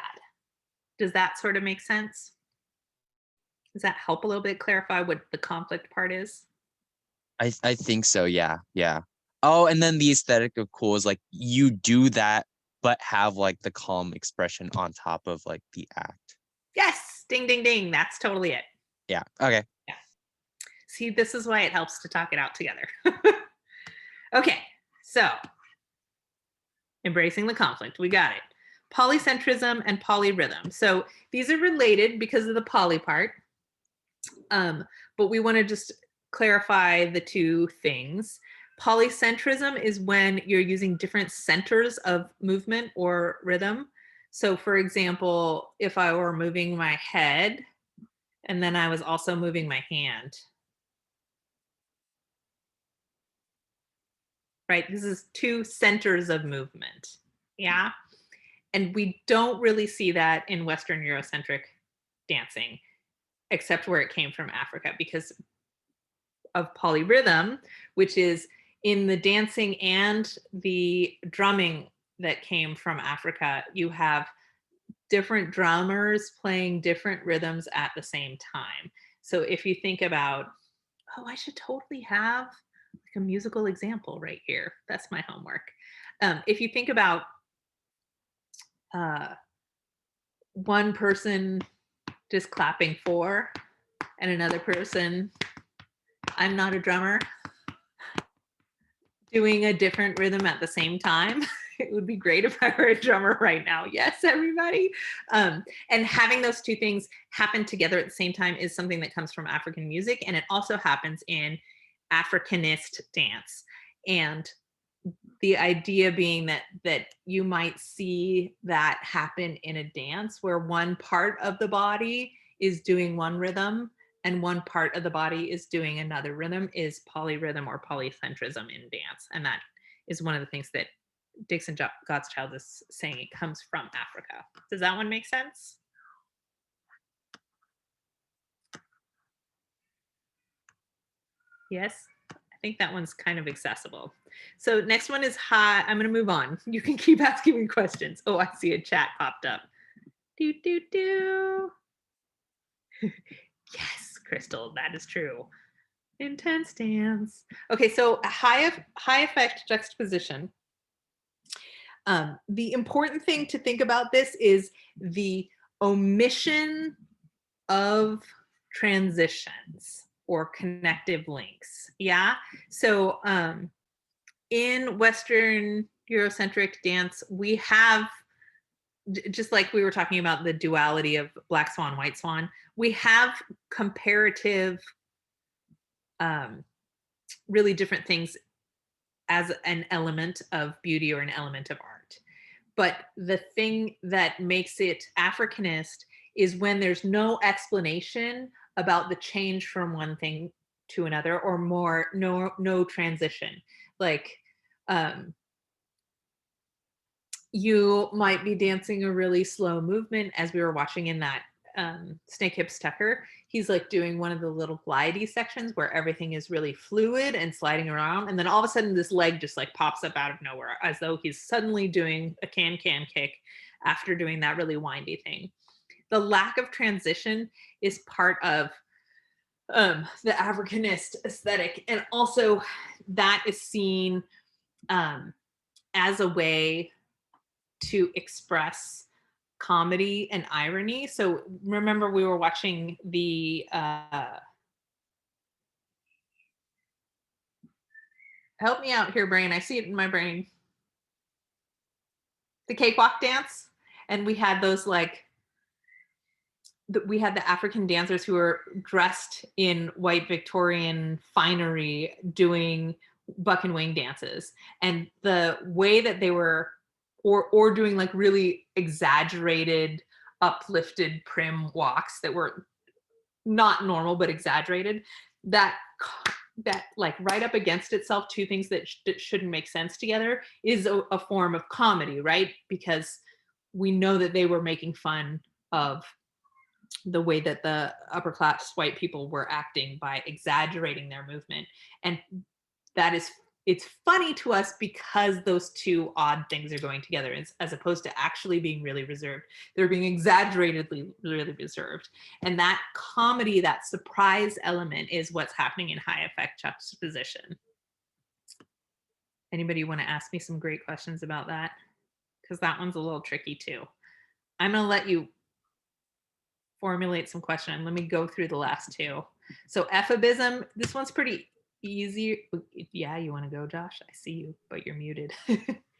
Does that sort of make sense? Does that help a little bit clarify what the conflict part is? I think so. Yeah. Oh, and then the aesthetic of cool is like you do that, but have like the calm expression on top of like the act. Yes, ding, ding, ding. That's totally it. Yeah. Okay. Yeah. See, this is why it helps to talk it out together. Okay, so embracing the conflict, we got it. Polycentrism and polyrhythm. So these are related because of the poly part. But we want to just clarify the two things. Polycentrism is when you're using different centers of movement or rhythm. So for example, if I were moving my head and then I was also moving my hand, right? This is two centers of movement, yeah? And we don't really see that in Western Eurocentric dancing, except where it came from Africa, because of polyrhythm, which is in the dancing and the drumming that came from Africa. You have different drummers playing different rhythms at the same time. So if you think about, oh, I should totally have like a musical example right here. That's my homework. If you think about one person just clapping 4 and another person, I'm not a drummer, doing a different rhythm at the same time. It would be great if I were a drummer right now. Yes, everybody. And having those two things happen together at the same time is something that comes from African music, and it also happens in Africanist dance. And the idea being that you might see that happen in a dance where one part of the body is doing one rhythm and one part of the body is doing another rhythm is polyrhythm or polycentrism in dance. And that is one of the things that Dixon Gottschild is saying it comes from Africa. Does that one make sense? Yes, I think that one's kind of accessible. So next one is hi. I'm going to move on. You can keep asking me questions. Oh, I see a chat popped up. Do, do, do. Yes, Crystal, that is true. Intense dance. Okay, so high effect juxtaposition. The important thing to think about this is the omission of transitions or connective links. Yeah. So in Western Eurocentric dance, we have, just like we were talking about the duality of Black Swan, White Swan, we have comparative, really different things as an element of beauty or an element of art. But the thing that makes it Africanist is when there's no explanation about the change from one thing to another, or more no transition. Like you might be dancing a really slow movement, as we were watching in that Snake Hips Tucker. He's like doing one of the little glidey sections where everything is really fluid and sliding around, and then all of a sudden this leg just like pops up out of nowhere, as though he's suddenly doing a can-can kick after doing that really windy thing. The lack of transition is part of the Africanist aesthetic, and also that is seen as a way to express comedy and irony. So remember, we were watching the help me out here, brain. I see it in my brain. The cakewalk dance, and we had those like we had the African dancers who were dressed in white Victorian finery doing buck and wing dances, and the way that they were or doing like really exaggerated, uplifted, prim walks that were not normal but exaggerated, that like right up against itself, two things that shouldn't make sense together, is a form of comedy, right? Because we know that they were making fun of the way that the upper class white people were acting by exaggerating their movement. And that is, it's funny to us because those two odd things are going together, as opposed to actually being really reserved. They're being exaggeratedly really reserved. And that comedy, that surprise element, is what's happening in high effect juxtaposition. Anybody want to ask me some great questions about that? Because that one's a little tricky too. I'm going to let you formulate some question. Let me go through the last two. So episome, this one's pretty easy. Yeah, you want to go, Josh? I see you, but you're muted.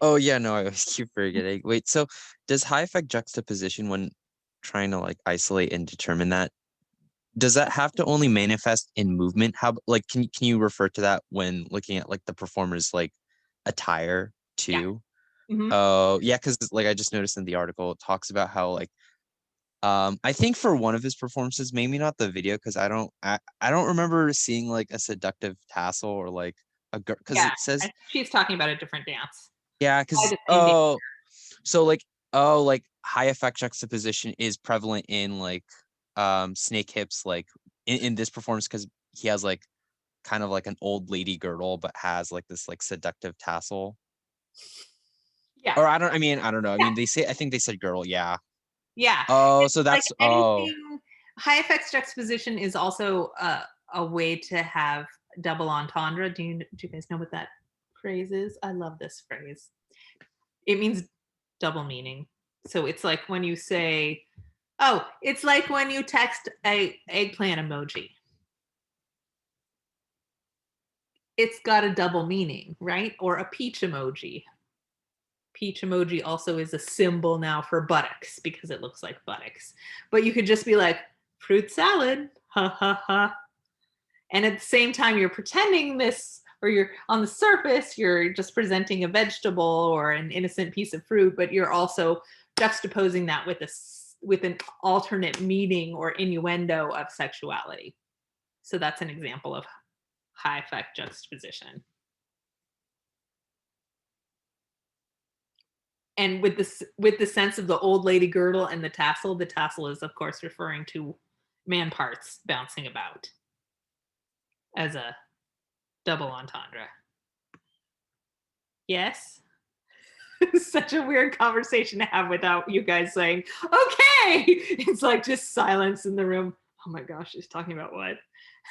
Oh yeah, no, I keep forgetting. Wait, so does high effect juxtaposition, when trying to like isolate and determine that, does that have to only manifest in movement? How, like, can you refer to that when looking at like the performer's like attire too? Yeah. Mm-hmm. Oh yeah, because like I just noticed in the article, it talks about how like I think for one of his performances, maybe not the video, because I don't remember seeing like a seductive tassel or like a girl, because it says she's talking about a different dance. Yeah, because so like high effect juxtaposition is prevalent in like Snake Hips, like in this performance, because he has like kind of like an old lady girdle but has like this like seductive tassel. Yeah. Or I don't know. I mean, I think they said girdle, yeah. Yeah. Oh, so Like that's anything, high effects juxtaposition is also a way to have double entendre. Do you guys know what that phrase is? I love this phrase. It means double meaning. So it's like when you say, oh, it's like when you text a eggplant emoji. It's got a double meaning, right? Or a peach emoji. Peach emoji also is a symbol now for buttocks because it looks like buttocks. But you could just be like, fruit salad, ha ha ha. And at the same time, you're pretending this, or you're on the surface, you're just presenting a vegetable or an innocent piece of fruit, but you're also juxtaposing that with an alternate meaning or innuendo of sexuality. So that's an example of high effect juxtaposition. And with the sense of the old lady girdle and the tassel is of course referring to man parts bouncing about as a double entendre. Yes? It's such a weird conversation to have without you guys saying, okay! It's like just silence in the room. Oh my gosh, she's talking about what?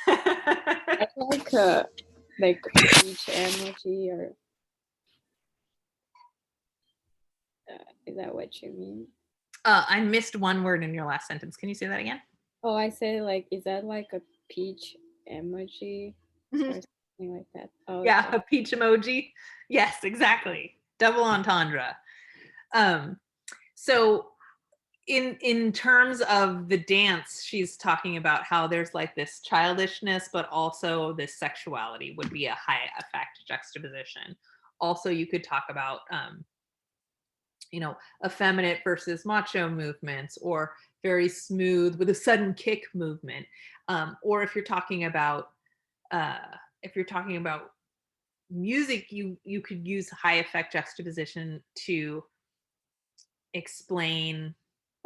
I like peach emoji, or is that what you mean? I missed one word in your last sentence. Can you say that again? Oh, I say like, is that like a peach emoji or something like that? Oh, yeah, okay. a peach emoji. Yes, exactly. Double entendre. So in terms of the dance, she's talking about how there's like this childishness, but also this sexuality would be a high effect juxtaposition. Also, you could talk about effeminate versus macho movements, or very smooth with a sudden kick movement. Or if you're talking about music, you could use high effect juxtaposition to explain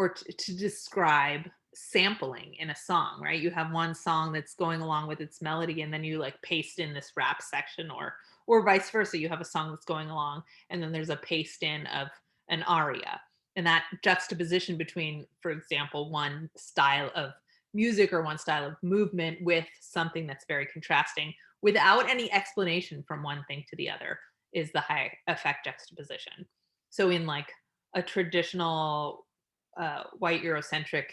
or to describe sampling in a song, right? You have one song that's going along with its melody, and then you like paste in this rap section, or vice versa. You have a song that's going along, and then there's a paste in of an aria. And that juxtaposition between, for example, one style of music or one style of movement with something that's very contrasting without any explanation from one thing to the other is the high effect juxtaposition. So in like a traditional white Eurocentric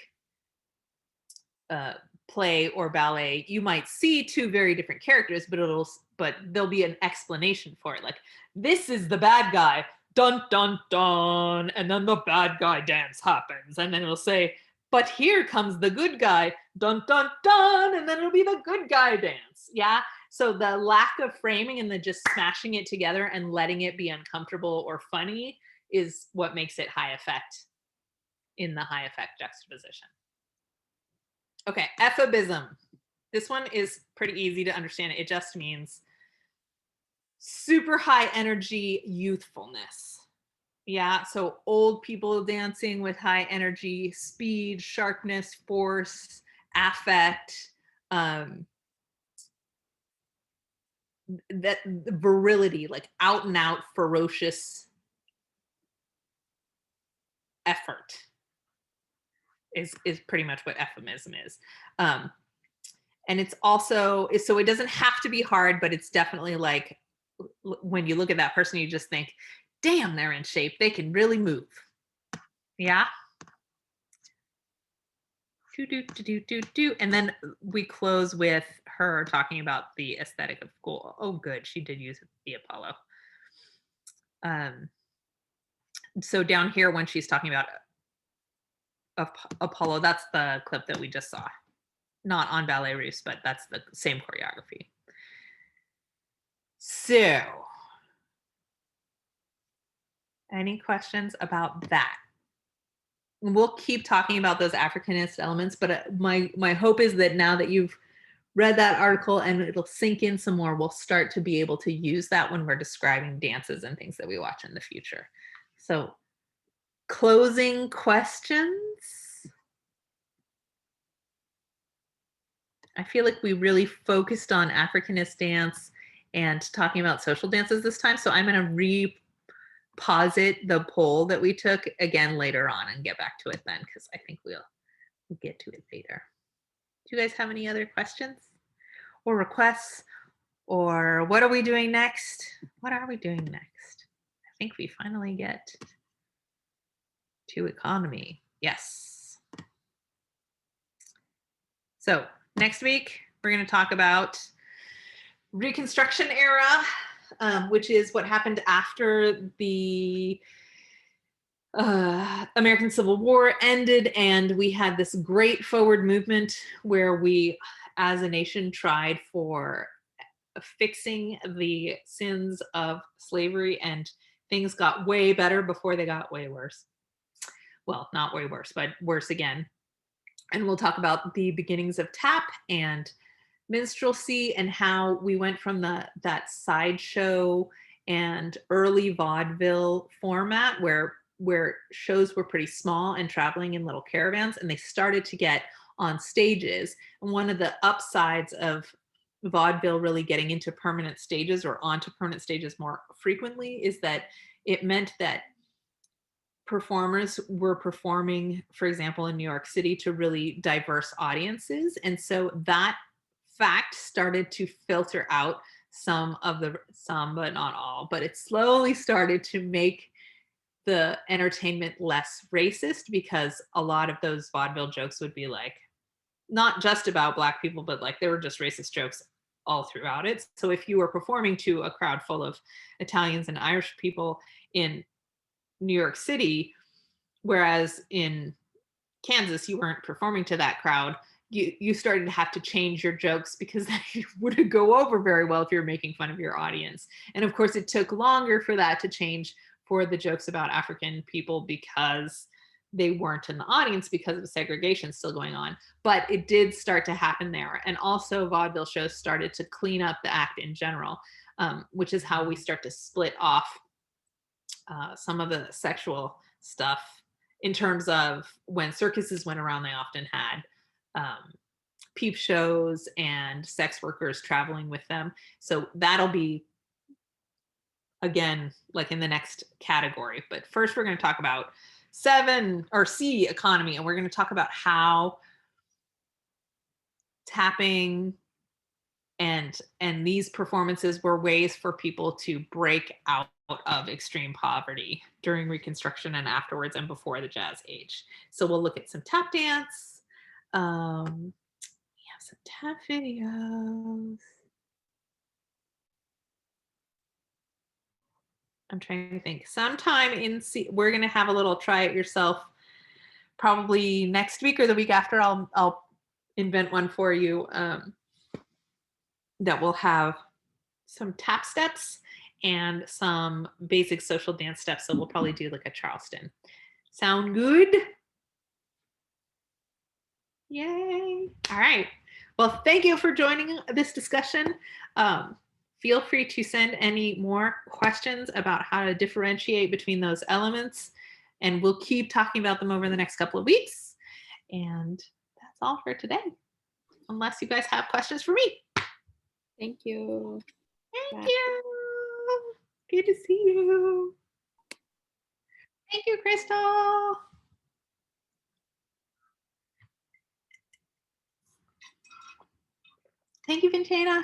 play or ballet, you might see two very different characters, but there'll be an explanation for it. Like, this is the bad guy, dun dun dun, and then the bad guy dance happens, and then it'll say, but here comes the good guy, dun dun dun, and then it'll be the good guy dance. Yeah. So the lack of framing and the just smashing it together and letting it be uncomfortable or funny is what makes it high effect in the high effect juxtaposition. Okay, episome. This one is pretty easy to understand. It just means super high energy youthfulness. Yeah, so old people dancing with high energy, speed, sharpness, force, affect, that virility, like out and out ferocious effort is pretty much what episome is. And it's also, so it doesn't have to be hard, but it's definitely like, when you look at that person, you just think, damn, they're in shape. They can really move. Yeah. And then we close with her talking about the aesthetic of school. Oh, good. She did use the Apollo. So down here, when she's talking about Apollo, that's the clip that we just saw. Not on Ballet Russe, but that's the same choreography. So, any questions about that? We'll keep talking about those Africanist elements, but my hope is that now that you've read that article and it'll sink in some more, we'll start to be able to use that when we're describing dances and things that we watch in the future. So, closing questions? I feel like we really focused on Africanist dance and talking about social dances this time. So I'm going to posit the poll that we took again later on and get back to it then, because I think we'll get to it later. Do you guys have any other questions or requests? Or what are we doing next? What are we doing next? I think we finally get to economy. Yes. So next week, we're going to talk about Reconstruction Era, which is what happened after the American Civil War ended, and we had this great forward movement where we, as a nation, tried for fixing the sins of slavery, and things got way better before they got way worse. Well, not way worse, but worse again. And we'll talk about the beginnings of tap and minstrelsy and how we went from that sideshow and early vaudeville format where shows were pretty small and traveling in little caravans, and they started to get on stages. And one of the upsides of vaudeville really getting into permanent stages or onto permanent stages more frequently is that it meant that performers were performing, for example, in New York City to really diverse audiences. And so that fact started to filter out some, but not all, but it slowly started to make the entertainment less racist, because a lot of those vaudeville jokes would be like, not just about Black people, but like they were just racist jokes all throughout it. So if you were performing to a crowd full of Italians and Irish people in New York City, whereas in Kansas you weren't performing to that crowd, you started to have to change your jokes because that wouldn't go over very well if you're making fun of your audience. And of course it took longer for that to change for the jokes about African people because they weren't in the audience because of segregation still going on. But it did start to happen there. And also vaudeville shows started to clean up the act in general, which is how we start to split off some of the sexual stuff. In terms of when circuses went around, they often had peep shows and sex workers traveling with them. So that'll be, again, like in the next category. But first we're going to talk about C, economy, and we're going to talk about how tapping and these performances were ways for people to break out of extreme poverty during Reconstruction and afterwards and before the Jazz Age. So we'll look at some tap dance. We have some tap videos. I'm trying to think. Sometime in we're going to have a little try it yourself, probably next week or the week after. I'll invent one for you that will have some tap steps and some basic social dance steps. So we'll probably do like a Charleston. Sound good? Yay. All right. Well, thank you for joining this discussion. Feel free to send any more questions about how to differentiate between those elements, and we'll keep talking about them over the next couple of weeks. And that's all for today, unless you guys have questions for me. Thank you. Thank you. Good to see you. Thank you, Crystal. Thank you, Vintana.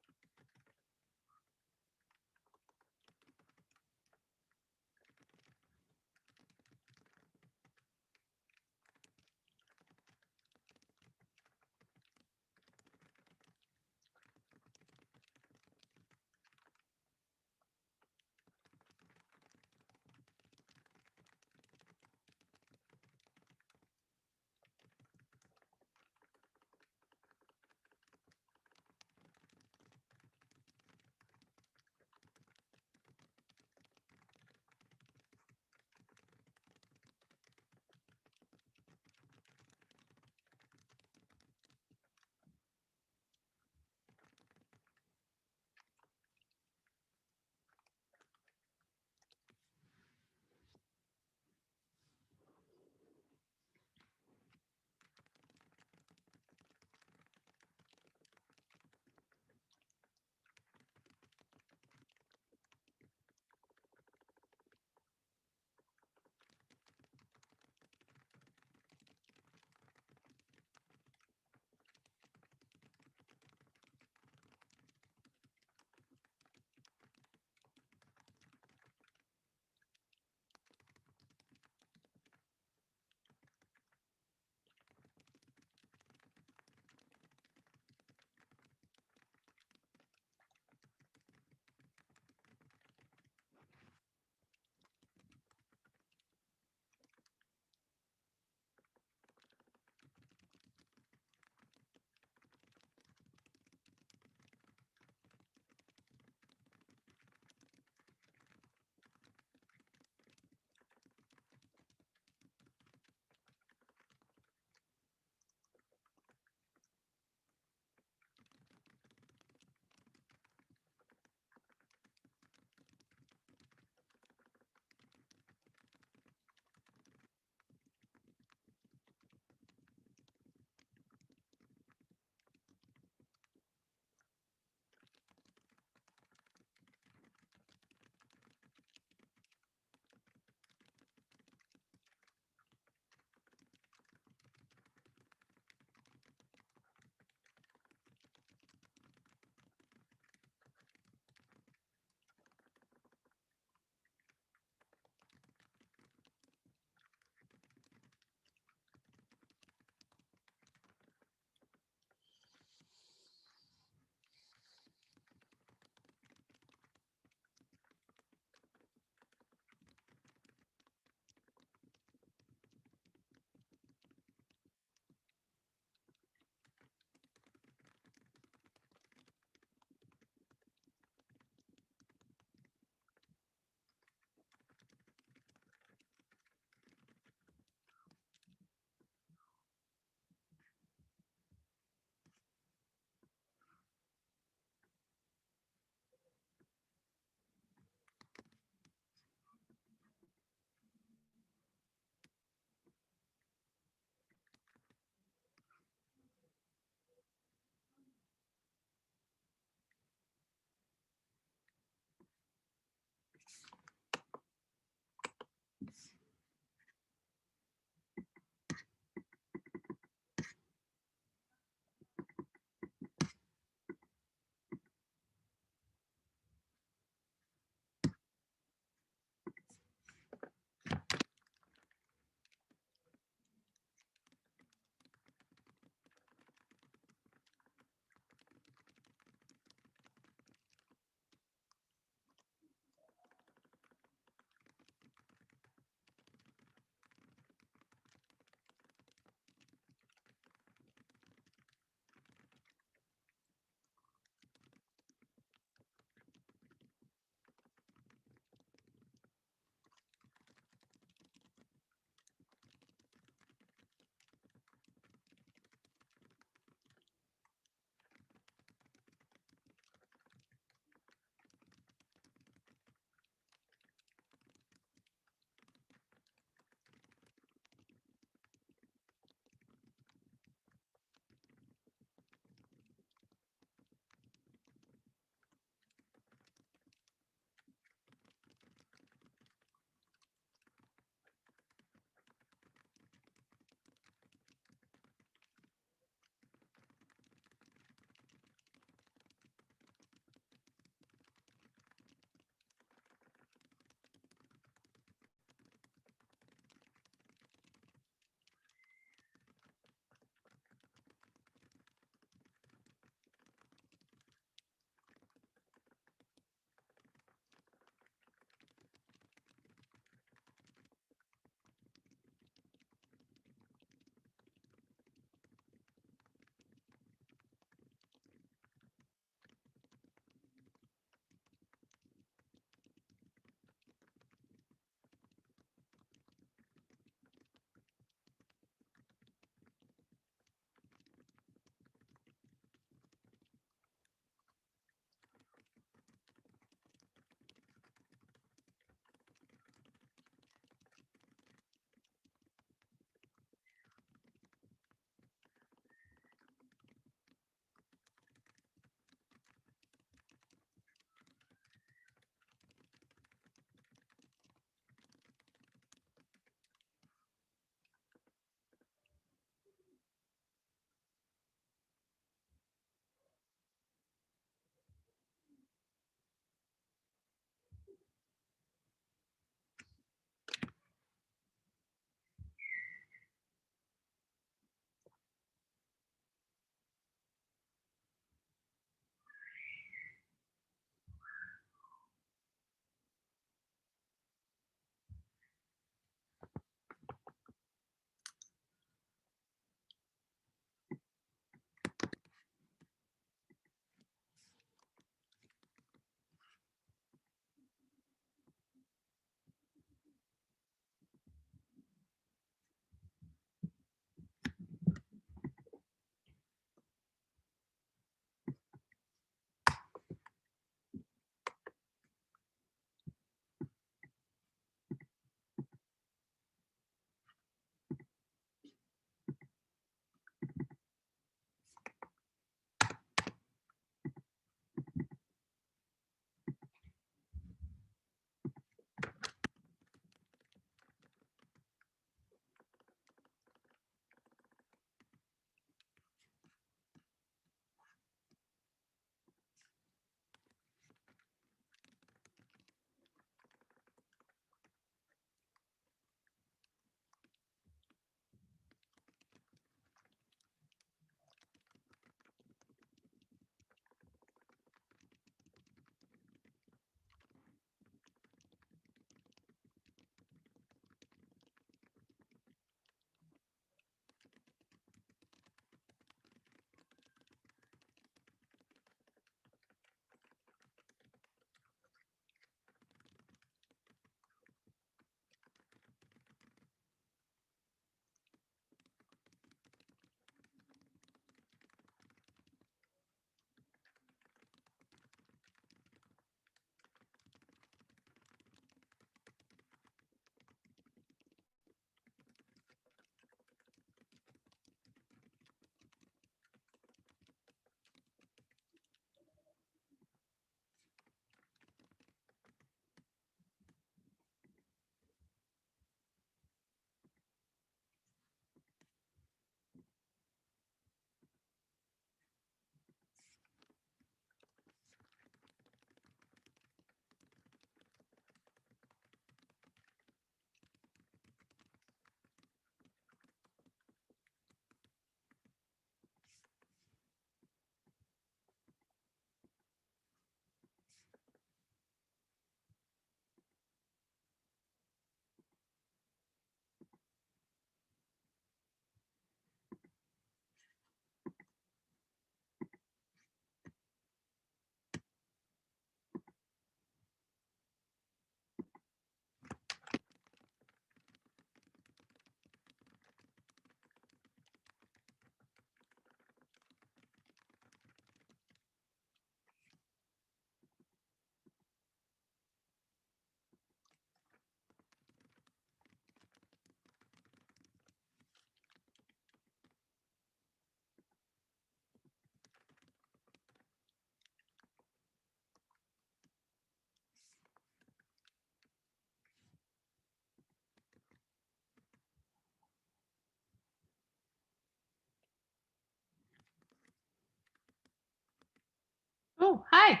Oh, hi.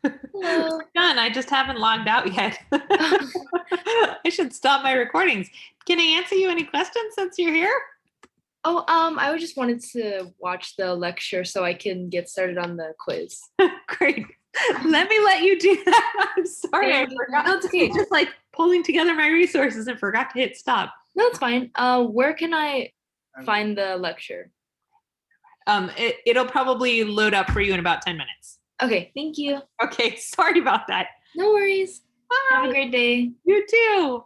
Hello. Done. I just haven't logged out yet. I should stop my recordings. Can I answer you any questions since you're here? Oh, I just wanted to watch the lecture so I can get started on the quiz. Great. Let me let you do that. I'm sorry. I forgot. No, it's okay. Just like pulling together my resources and forgot to hit stop. No, it's fine. Where can I find the lecture? It'll probably load up for you in about 10 minutes. Okay, thank you. Okay, sorry about that. No worries. Bye. Have a great day. You too.